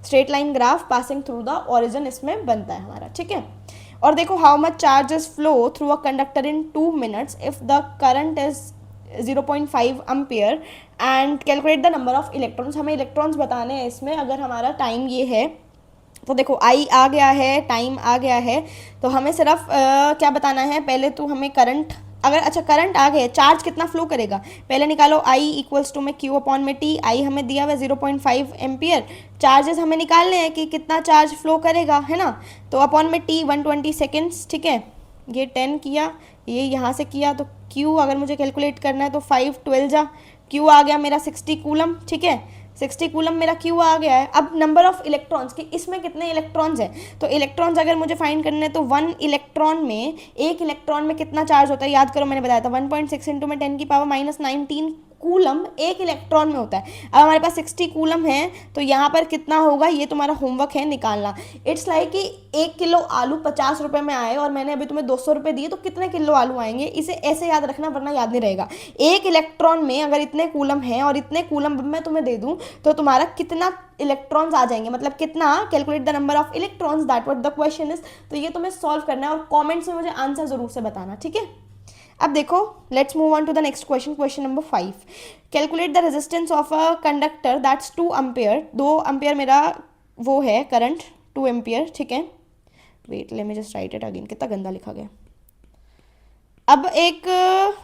Straight line graph passing through the origin इसमें बनता है हमारा, ठीक है। और देखो, how much charges flow through a conductor in 2 minutes if the current is 0.5 ampere and calculate the number of electrons. हमें इलेक्ट्रॉन्स बताने हैं इसमें, अगर हमारा टाइम ये है तो देखो आई आ गया है, टाइम आ गया है, तो हमें सिर्फ क्या बताना है, पहले तो हमें करंट, अगर अच्छा करंट आ गया, चार्ज कितना फ्लो करेगा पहले निकालो। आई इक्वल्स टू में Q अपॉन में T, आई हमें दिया हुआ 0.5 एम्पियर, चार्जेस हमें निकालने हैं कि कितना चार्ज फ्लो करेगा, है ना। तो अपॉन में T 120 सेकेंड्स, ठीक है। ये 10 किया, ये यहाँ से किया, तो Q अगर मुझे कैलकुलेट करना है तो 5 12 जा, Q आ गया मेरा 60 कूलम, ठीक है। 60 कूलम मेरा Q आ गया है। अब नंबर ऑफ इलेक्ट्रॉन्स कि इसमें कितने इलेक्ट्रॉन्स हैं, तो इलेक्ट्रॉन्स अगर मुझे फाइंड करने हैं तो 1 इलेक्ट्रॉन में, एक इलेक्ट्रॉन में कितना चार्ज होता है, याद करो मैंने बताया था 1.6 इंटू में 10 की पावर -19 कूलम एक इलेक्ट्रॉन में होता है। अब हमारे पास 60 कूलम है, तो यहाँ पर कितना होगा ये तुम्हारा होमवर्क है निकालना। इट्स लाइक कि 1 किलो आलू 50 रुपये में आए और मैंने अभी तुम्हें 200 रुपये दिए, तो कितने किलो आलू आएंगे, इसे ऐसे याद रखना वरना याद नहीं रहेगा। एक इलेक्ट्रॉन में अगर इतने कूलम हैं और इतने कूलम मैं तुम्हें दे दूँ तो तुम्हारा कितना इलेक्ट्रॉन्स आ जाएंगे, मतलब कितना, calculate the number of electrons, that what the question is. तो ये तुम्हें सॉल्व करना है और कॉमेंट्स में मुझे आंसर जरूर से बताना, ठीक है। अब देखो, let's move on to the next question, question number 5। Calculate the resistance of a conductor that's 2 ampere. 2 ampere मेरा वो है करंट, 2 एम्पियर, ठीक है। Wait, let me just write it again, कितना गंदा लिखा गया। अब एक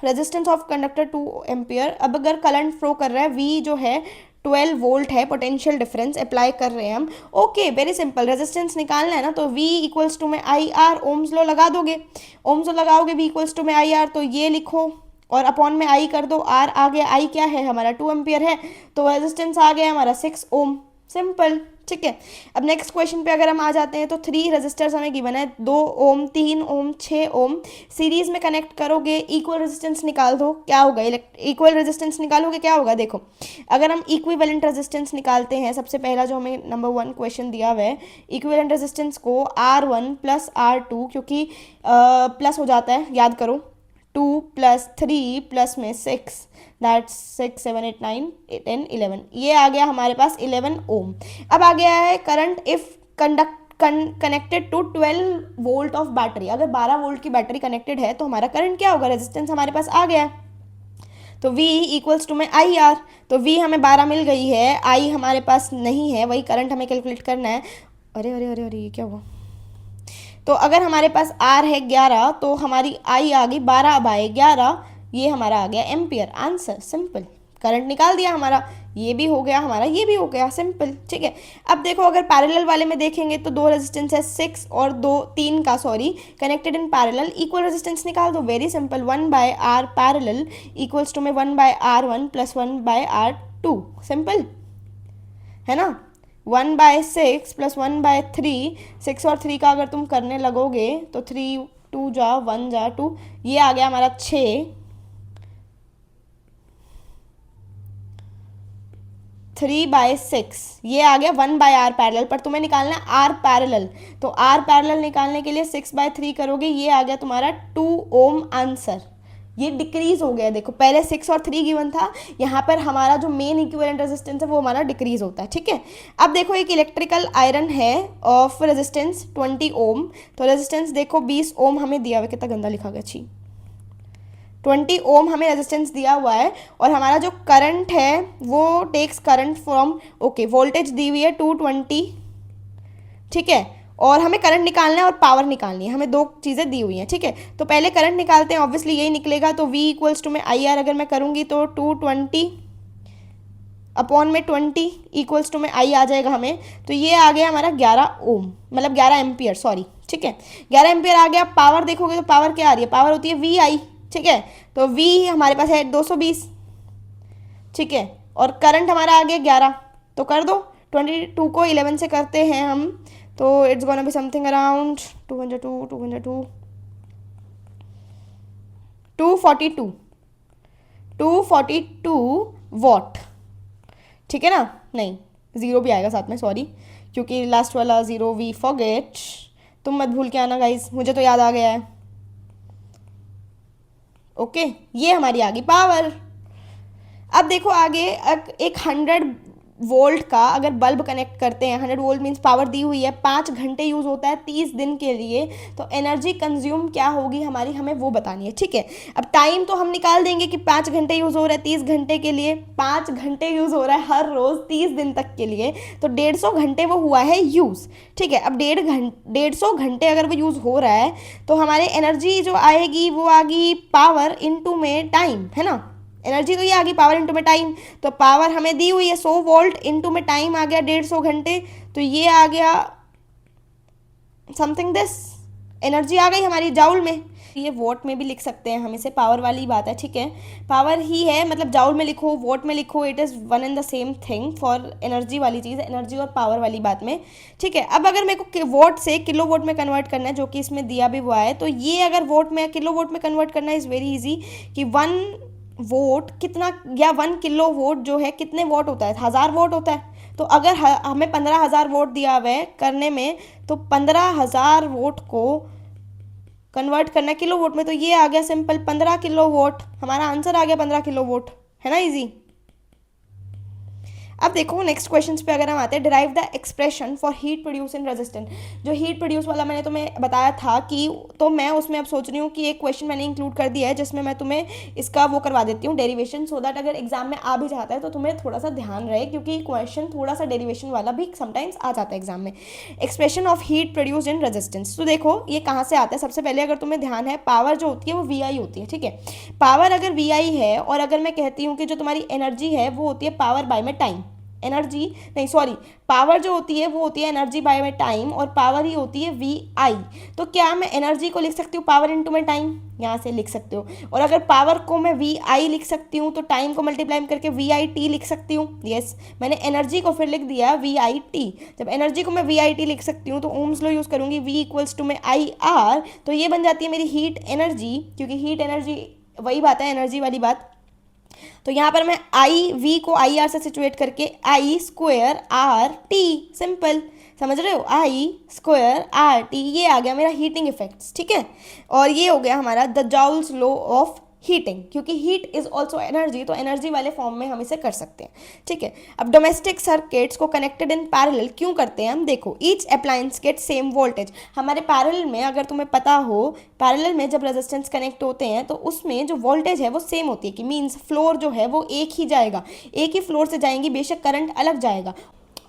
रेजिस्टेंस ऑफ कंडक्टर 2 एम्पियर, अब अगर करंट फ्लो कर रहा है, V जो है 12 वोल्ट है, पोटेंशियल डिफरेंस अप्लाई कर रहे हैं हम। ओके, वेरी सिंपल, रेजिस्टेंस निकालना है ना, तो V इक्वल्स टू में आई आर, ओम्स लॉ लगा दोगे, ओम्स लॉ लगाओगे V इक्वल्स टू में आई आर, तो ये लिखो और अपॉन में I कर दो, R आ गया, I क्या है हमारा 2 एम्पियर है, तो रेजिस्टेंस आ गया हमारा 6 ओम, सिंपल, ठीक है। अब नेक्स्ट क्वेश्चन पे अगर हम आ जाते हैं तो 3 रेजिस्टर्स हमें गिवन है, 2 ओम, 3 ओम, 6 ओम, सीरीज में कनेक्ट करोगे, इक्वल रेजिस्टेंस निकाल दो, क्या होगा, इक्वल रेजिस्टेंस निकालोगे क्या होगा। देखो, अगर हम इक्विवेलेंट रेजिस्टेंस निकालते हैं, सबसे पहला जो हमें नंबर 1 क्वेश्चन दिया हुआ है, इक्विवेलेंट रेजिस्टेंस को R1 प्लस R2, क्योंकि प्लस हो जाता है, याद करो, 2 + 3 प्लस में 6, दैट्स 6 7 8 9 10 11, ये आ गया हमारे पास 11 ओम। अब आ गया है current if connected to 12 volt of battery. अगर 12 वोल्ट की बैटरी कनेक्टेड है तो हमारा करंट क्या होगा, रेजिस्टेंस हमारे पास आ गया है, तो V इक्वल्स टू में आई आर, तो V हमें 12 मिल गई है, I हमारे पास नहीं है, वही करंट हमें कैलकुलेट करना है। अरे अरे अरे अरे, ये क्या हुआ, तो अगर हमारे पास आर है 11 तो हमारी आई आ गई 12/11, ये हमारा आ गया एम्पियर। आंसर सिंपल, करंट निकाल दिया हमारा, ये भी हो गया हमारा, ये भी हो गया, सिंपल। ठीक है, अब देखो अगर पैरेलल वाले में देखेंगे तो दो रेजिस्टेंस है 6 और 3 का connected in parallel, equal resistance निकाल दो। Very simple, 1/R parallel equals to में 1/R1 प्लस 1/R2, सिंपल है ना। 1/6 प्लस 1/3, 6 और 3 का अगर तुम करने लगोगे तो 3 2 जा 1 जा 2, ये आ गया हमारा 6, 3/6, ये आ गया 1/R पैरेलल। पर तुम्हें निकालना है R पैरेलल, तो R पैरेलल निकालने के लिए 6/3 करोगे, ये आ गया तुम्हारा 2 ओम आंसर। ये डिक्रीज हो गया, देखो पहले 6 और 3 गिवन था, यहाँ पर हमारा जो मेन इक्विवेलेंट रेजिस्टेंस है वो हमारा डिक्रीज होता है। ठीक है, अब देखो एक इलेक्ट्रिकल आयरन है ऑफ रेजिस्टेंस 20 ओम, तो रेजिस्टेंस देखो 20 ओम हमें दिया हुआ, कितना गंदा लिखा गया, छी 20 ओम हमें रेजिस्टेंस दिया हुआ है, और हमारा जो करंट है वो takes current from, okay voltage दी हुई है 220, ठीक है, और हमें करंट निकालना है और पावर निकालनी है, हमें दो चीज़ें दी हुई हैं। ठीक है, तो पहले करंट निकालते हैं, ऑब्वियसली यही निकलेगा, तो V इक्वल्स टू में IR अगर मैं करूँगी तो 220 अपॉन में 20 इक्वल्स टू में I आ जाएगा हमें, तो ये आ गया हमारा 11 ओम, मतलब 11 एम्पियर, सॉरी। ठीक है, 11 एम्पियर आ गया। पावर देखोगे तो पावर क्या आ रही है, पावर होती है VI। ठीक है, तो V हमारे पास है 220, ठीक है, और करंट हमारा आ गया 11, तो कर दो, 22 को 11 से करते हैं हम, तो it's gonna be something around 242 what. ठीक है ना, नहीं ज़ीरो भी आएगा साथ में, सॉरी, क्योंकि लास्ट वाला ज़ीरो वी फॉरगेट, तुम मत भूल के आना गाइस, मुझे तो याद आ गया है। ओके, ये हमारी आ गई पावर। अब देखो आगे एक 100 वोल्ट का अगर बल्ब कनेक्ट करते हैं, 100 वोल्ट मीन्स पावर दी हुई है, 5 घंटे यूज़ होता है 30 दिन के लिए, तो एनर्जी कंज्यूम क्या होगी हमारी, हमें वो बतानी है। ठीक है, अब टाइम तो हम निकाल देंगे कि 5 घंटे यूज़ हो रहा है 30 घंटे के लिए, 5 घंटे यूज़ हो रहा है हर रोज़ 30 दिन तक के लिए, तो 150 घंटे वो हुआ है यूज़। ठीक है, अब 150 घंटे अगर वो यूज़ हो रहा है तो हमारे एनर्जी जो आएगी वो आ गई पावर इनटू में टाइम, है ना, एनर्जी तो ये आ गई पावर इनटू में टाइम, तो पावर हमें दी हुई है 100 वोल्ट, इनटू में टाइम आ गया 150 घंटे, तो ये आ गया समथिंग दिस, एनर्जी आ गई हमारी जाउल में। ये वोट में भी लिख सकते हैं हम इसे, पावर वाली बात है। ठीक है, पावर ही है, मतलब जाउल में लिखो वोट में लिखो, it is one and the same thing for energy वाली चीज़, एनर्जी और पावर वाली बात में। ठीक है, अब अगर मेरे को वोट से किलो वोट में कन्वर्ट करना है, जो कि इसमें दिया भी हुआ है, तो ये अगर वोट में किलो वोट में कन्वर्ट करना है इज़ वेरी इजी, कि 1 वोट कितना, या 1 किलो वोट जो है कितने वोट होता है, 1000 वोट होता है। तो अगर हमें 15,000 वोट दिया हुआ है करने में, तो 15,000 वोट को कन्वर्ट करना है किलो वोट में, तो ये आ गया सिंपल 15 किलो वोट, हमारा आंसर आ गया 15 किलो वोट, है ना, इजी। अब देखो नेक्स्ट क्वेश्चन पे अगर हम आते हैं, derive the expression for heat produce in resistant. जो हीट प्रोड्यूस वाला मैंने तुम्हें बताया था कि, तो मैं उसमें अब सोच रही हूँ कि एक क्वेश्चन मैंने इंक्लूड कर दिया है जिसमें मैं तुम्हें इसका वो करवा देती हूँ डेरिवेशन, सो दैट अगर एग्जाम में आ भी जाता है तो तुम्हें थोड़ा सा ध्यान रहे, क्योंकि क्वेश्चन थोड़ा सा डेरिवेशन वाला भी समटाइम्स आ जाता है एग्जाम में। Expression of heat produce in resistance, तो देखो ये कहाँ से आता है, सबसे पहले अगर तुम्हें ध्यान है पावर जो होती है वो VI होती है। ठीक है, पावर अगर VI है, और अगर मैं कहती हूँ कि जो तुम्हारी एनर्जी है वो होती है पावर बाय में टाइम, एनर्जी नहीं सॉरी, पावर जो होती है वो होती है एनर्जी बाय में टाइम, और पावर ही होती है VI। तो क्या मैं एनर्जी को लिख सकती हूँ पावर इनटू में टाइम, यहाँ से लिख सकते हो, और अगर पावर को मैं VI लिख सकती हूँ तो टाइम को मल्टीप्लाई करके VIT लिख सकती हूँ। यस, मैंने एनर्जी को फिर लिख दिया VIT। जब एनर्जी को मैं VIT लिख सकती हूँ तो ओम्स लॉ यूज़ करूँगी, V इक्वल्स टू में IR, तो ये बन जाती है मेरी हीट एनर्जी, क्योंकि हीट एनर्जी वही बात है एनर्जी वाली बात। तो यहाँ पर मैं V को IR से सिचुएट करके I²RT, सिंपल, समझ रहे हो, I²RT, ये आ गया मेरा हीटिंग इफेक्ट्स। ठीक है, और ये हो गया हमारा the joules law of heating, क्योंकि हीट इज ऑल्सो एनर्जी, तो एनर्जी वाले फॉर्म में हम इसे कर सकते हैं। ठीक है, अब डोमेस्टिक सर्किट्स को कनेक्टेड इन पैरेलल क्यों करते हैं हम, देखो each appliance get same voltage. हमारे पैरेलल में अगर तुम्हें पता हो, पैरेलल में जब रेजिस्टेंस कनेक्ट होते हैं तो उसमें जो वोल्टेज है वो सेम होती है, कि मीन्स फ्लोर जो है वो एक ही जाएगा, एक ही फ्लोर से जाएंगी, बेशक करंट अलग जाएगा,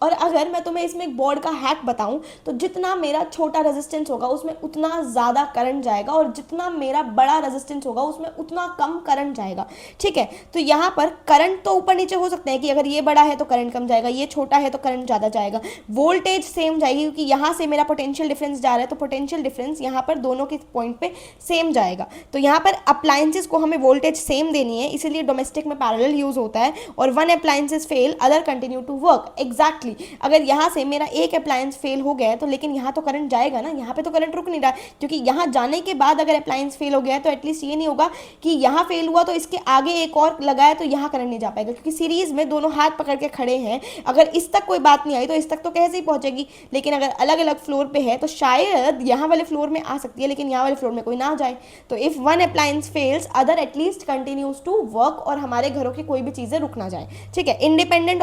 और अगर मैं तुम्हें इसमें एक बोर्ड का हैक बताऊं तो जितना मेरा छोटा रेजिस्टेंस होगा उसमें उतना ज़्यादा करंट जाएगा और जितना मेरा बड़ा रेजिस्टेंस होगा उसमें उतना कम करंट जाएगा। ठीक है, तो यहाँ पर करंट तो ऊपर नीचे हो सकते हैं कि अगर ये बड़ा है तो करंट कम जाएगा, ये छोटा है तो करंट ज़्यादा जाएगा, वोल्टेज सेम जाएगी क्योंकि यहाँ से मेरा पोटेंशियल डिफरेंस जा रहा है तो पोटेंशियल डिफरेंस यहाँ पर दोनों के पॉइंट पे सेम जाएगा। तो यहाँ पर अप्लायंसेस को हमें वोल्टेज सेम देनी है, इसीलिए डोमेस्टिक में पैरेलल यूज होता है। और one appliances fail other continue to work. Exactly, अगर यहाँ से मेरा एक अप्लायंस फेल हो गया है तो लेकिन यहाँ तो करंट जाएगा ना, यहाँ पे तो करंट रुक नहीं रहा, क्योंकि यहाँ जाने के बाद अगर अप्लायंस फेल हो गया है तो एटलीस्ट ये नहीं होगा कि यहाँ फेल हुआ तो इसके आगे एक और लगाया तो यहाँ करंट नहीं जा पाएगा, क्योंकि सीरीज में दोनों हाथ पकड़ के खड़े हैं। अगर इस तक कोई बात नहीं आई तो इस तक तो कैसे ही पहुंचेगी, लेकिन अगर अलग अलग फ्लोर पे है तो शायद यहाँ वाले फ्लोर में आ सकती है लेकिन यहाँ वाले फ्लोर में कोई ना जाए। तो if one appliance fails other at least continues to work और हमारे घरों की कोई भी चीजें रुक ना जाए। ठीक है, इंडिपेंडेंट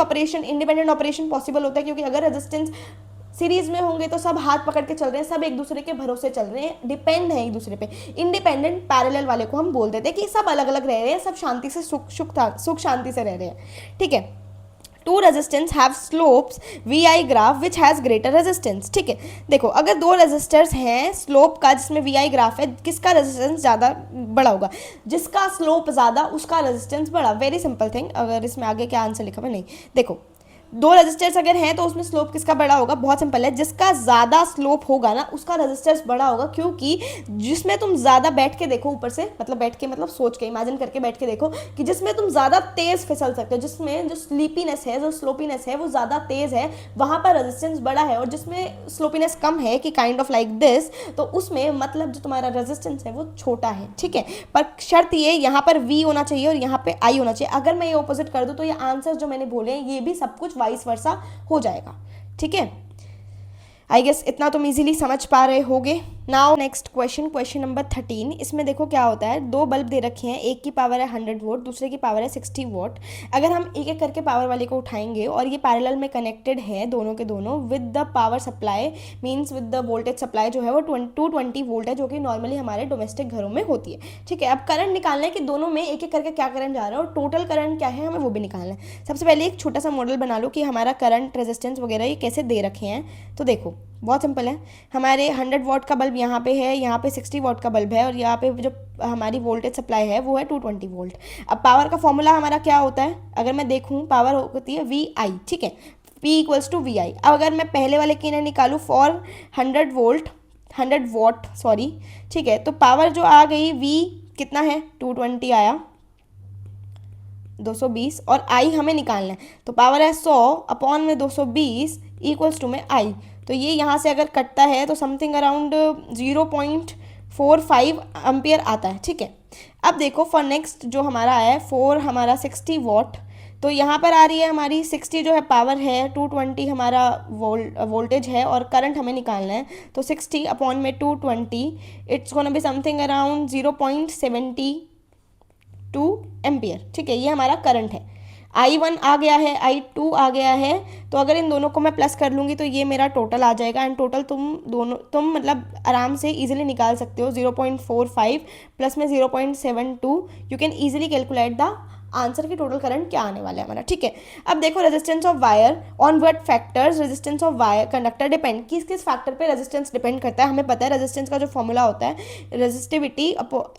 ऑपरेशन पॉसिबल होता है क्योंकि अगर रेजिस्टेंस सीरीज में होंगे तो सब हाथ पकड़ के चल रहे हैं, सब एक दूसरे के भरोसे चल रहे हैं, डिपेंड है एक दूसरे पे। इंडिपेंडेंट पैरेलल वाले को हम बोल देते हैं कि सब अलग अलग रह रहे हैं, सब शांति से सुख शांति से रह रहे हैं। ठीक है, two resistance have slopes VI graph which has greater resistance. ठीक है, देखो अगर दो रेजिस्टर्स हैं स्लोप का जिसमें VI ग्राफ है, किसका रेजिस्टेंस ज़्यादा बड़ा होगा? जिसका स्लोप ज़्यादा उसका रेजिस्टेंस बड़ा। Very simple thing. अगर इसमें आगे क्या आंसर लिखा हुआ नहीं, देखो दो रेजिस्टर्स अगर हैं तो उसमें स्लोप किसका बड़ा होगा? बहुत सिंपल है, जिसका ज़्यादा स्लोप होगा ना उसका रेजिस्टेंस बड़ा होगा, क्योंकि जिसमें तुम ज़्यादा बैठ के देखो ऊपर से, मतलब बैठ के मतलब सोच के इमेजिन करके बैठ के देखो कि जिसमें तुम ज़्यादा तेज़ फिसल सकते हो, जिसमें जो स्लीपीनेस है, जो स्लोपीनेस है वो ज़्यादा तेज़ है, वहाँ पर रेजिस्टेंस बड़ा है। और जिसमें स्लोपीनेस कम है कि काइंड ऑफ लाइक दिस, तो उसमें मतलब जो तुम्हारा रेजिस्टेंस है वो छोटा है। ठीक है, पर शर्त ये यहाँ पर V होना चाहिए और यहाँ पे I होना चाहिए। अगर मैं ये ऑपोजिट कर दूँ तो ये आंसर जो मैंने बोले हैं ये भी सब कुछ वाइस वर्सा हो जाएगा। ठीक है, आई गेस इतना तुम इजीली समझ पा रहे होगे। Now next question number 13। इसमें देखो क्या होता है, दो बल्ब दे रखे हैं, एक की पावर है 100 वोट, दूसरे की पावर है 60 वोट। अगर हम एक एक करके पावर वाले को उठाएंगे और ये पैरेलल में कनेक्टेड है दोनों के दोनों with the power supply, means with the voltage supply जो है वो 220 वोल्ट है, जो कि नॉर्मली हमारे डोमेस्टिक घरों में होती है। ठीक है, अब करंट निकालना है कि दोनों में एक एक करके क्या करंट जा रहा है और टोटल करंट क्या है हमें वो भी निकालना है। सबसे पहले एक छोटा सा मॉडल बना लो कि हमारा करंट रेजिस्टेंस वगैरह ये कैसे दे रखे हैं। तो देखो बहुत सिंपल है, हमारे 100 वॉट का बल्ब यहाँ पे है, यहाँ पे 60 वॉट का बल्ब है और यहाँ पे जो हमारी वोल्टेज सप्लाई है वो है 220 वोल्ट। अब पावर का फॉर्मूला हमारा क्या होता है? अगर मैं देखूँ पावर होती है VI। ठीक है, P = VI। अब अगर मैं पहले वाले की ना निकालूँ फॉर 100 वॉट सॉरी, ठीक है, तो पावर जो आ गई V कितना है? 220 आया, 220, और I हमें निकालना है तो पावर है 100 अपॉन में 220 इक्वल्स टू में I। तो ये यहाँ से अगर कटता है तो समथिंग अराउंड 0.45 एम्पियर आता है। ठीक है, अब देखो फॉर नेक्स्ट जो हमारा है फॉर हमारा 60 वॉट, तो यहाँ पर आ रही है हमारी 60 जो है पावर है, 220 हमारा वोल्टेज है और करंट हमें निकालना है। तो 60 अपॉन में 220 it's gonna be something around 0.72 ampere. ठीक है, ये हमारा करंट है। I1 आ गया है, I2 आ गया है, तो अगर इन दोनों को मैं प्लस कर लूँगी तो ये मेरा टोटल आ जाएगा। एंड टोटल तुम मतलब आराम से इजीली निकाल सकते हो। 0.45 प्लस में 0.72, you can easily calculate the answer की टोटल करंट क्या आने वाला है हमारा। ठीक है, अब देखो resistance of wire on what factors resistance of wire conductor depend, किस किस फैक्टर पे रेजिस्टेंस डिपेंड करता है। हमें पता है रेजिस्टेंस का जो फॉर्मूला होता है रेजिस्टिविटी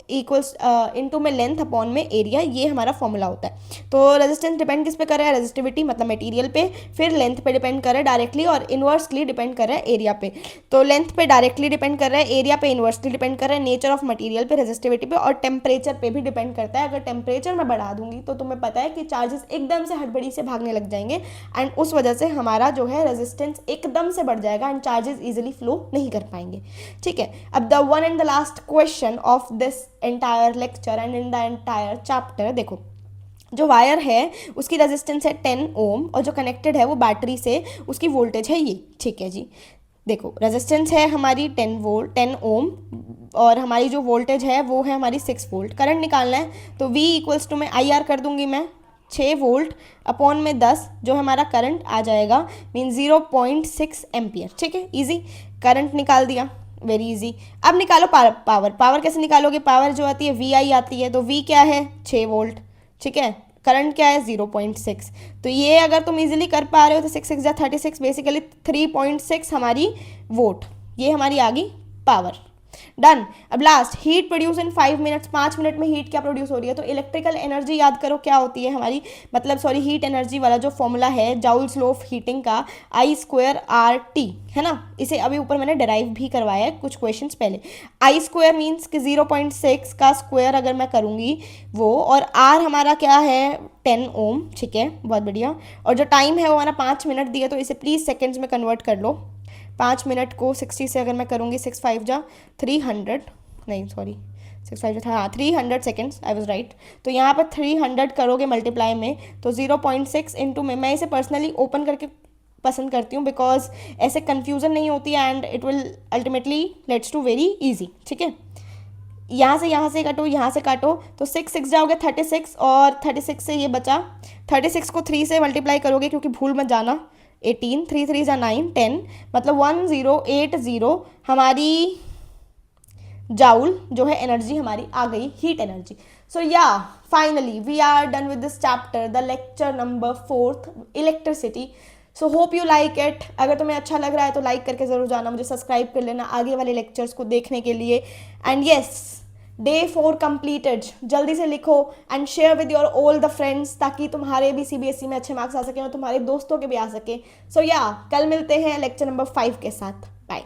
इक्वल्स इनटू में लेंथ अपॉन में एरिया, ये हमारा फॉर्मूला होता है। तो रेजिस्टेंस डिपेंड किस पे कर रहा है? रेजिस्टिविटी मतलब मटेरियल पे, फिर लेंथ पे डिपेंड कर रहा है डायरेक्टली और इनवर्सली डिपेंड कर रहा है एरिया पे। तो लेंथ पे डायरेक्टली डिपेंड कर रहा है, एरिया पे इनवर्सली डिपेंड कर रहा है, नेचर ऑफ मटेरियल पे, रेजिस्टिविटी पे और टेम्परेचर पे भी डिपेंड करता है। अगर टेम्परेचर मैं बढ़ा दूंगी तो तुम्हें पता है कि चार्जेस एकदम से हड़बड़ी से भागने लग जाएंगे एंड उस वजह से हमारा जो है रेजिस्टेंस एकदम से बढ़ जाएगा एंड चार्जेस इजीली फ्लो नहीं कर पाएंगे। ठीक है, अब the one and the last question of this entire lecture and in the entire chapter, देखो जो वायर है उसकी रेजिस्टेंस है 10 ओम और जो कनेक्टेड है वो बैटरी से, उसकी वोल्टेज है ये। ठीक है जी, देखो रेजिस्टेंस है हमारी 10 ओम और हमारी जो वोल्टेज है वो है हमारी 6 वोल्ट। करंट निकालना है तो V = में IR कर दूंगी मैं 6 वोल्ट अपॉन में 10, जो हमारा करंट आ जाएगा मीन 0.6 एम्पियर। ठीक है, इजी करंट निकाल दिया, वेरी इजी। अब निकालो पावर कैसे निकालोगे? पावर जो आती है VI आती है, तो V क्या है? 6 वोल्ट। ठीक है, करंट क्या है 0.6। तो ये अगर तुम इजीली कर पा रहे हो तो 6 6 जा 36, बेसिकली 3.6 हमारी वोट, ये हमारी आ गई पावर। डन। अब last, heat produce in 5 minutes, 5 minute में हीट क्या प्रोड्यूस हो रही है, तो इलेक्ट्रिकल एनर्जी याद करो क्या होती है हमारी, मतलब सॉरी हीट एनर्जी वाला जो फॉर्मूला है जाउल्स लॉ ऑफ हीटिंग का, I²RT, है ना। इसे अभी ऊपर मैंने डेराइव भी करवाया है कुछ क्वेश्चंस पहले। I² मीन्स कि 0.6 का स्क्वायर अगर मैं करूँगी वो, और R हमारा क्या है 10 ओम, ठीक है, बहुत बढ़िया। और जो टाइम है वो हमारा 5 मिनट दिया, तो इसे प्लीज़ सेकेंड्स में कन्वर्ट कर लो। 5 मिनट को 60 से अगर मैं करूँगी, 6 5 जा 300, नहीं सॉरी 6 5 था, हाँ 300 सेकेंड्स, आई वॉज राइट। तो यहाँ पर 300 करोगे मल्टीप्लाई में, तो 0.6 इंटू में, मैं इसे पर्सनली ओपन करके पसंद करती हूँ बिकॉज ऐसे कन्फ्यूज़न नहीं होती and it will ultimately lets to very easy, ठीक है। यहाँ से काटो, यहाँ से काटो, तो 6 6 जाओगे 36, और 36 से ये बचा, 36 को 3 से मल्टीप्लाई करोगे क्योंकि भूल मत जाना, 18, 3 3 जा 9 10, मतलब 1080 हमारी जाउल जो है एनर्जी हमारी आ गई, heat energy. So yeah finally we are done with this chapter, the lecture number 4, electricity. So hope you like it. अगर तुम्हें अच्छा लग रहा है तो लाइक करके ज़रूर जाना, मुझे सब्सक्राइब कर लेना आगे वाले लेक्चर्स को देखने के लिए। एंड येस, डे 4 कंप्लीटेड, जल्दी से लिखो and share with your all the friends, ताकि तुम्हारे भी CBSE में अच्छे मार्क्स आ सकें और तुम्हारे दोस्तों के भी आ सके। सो या कल मिलते हैं लेक्चर नंबर 5 के साथ। बाय।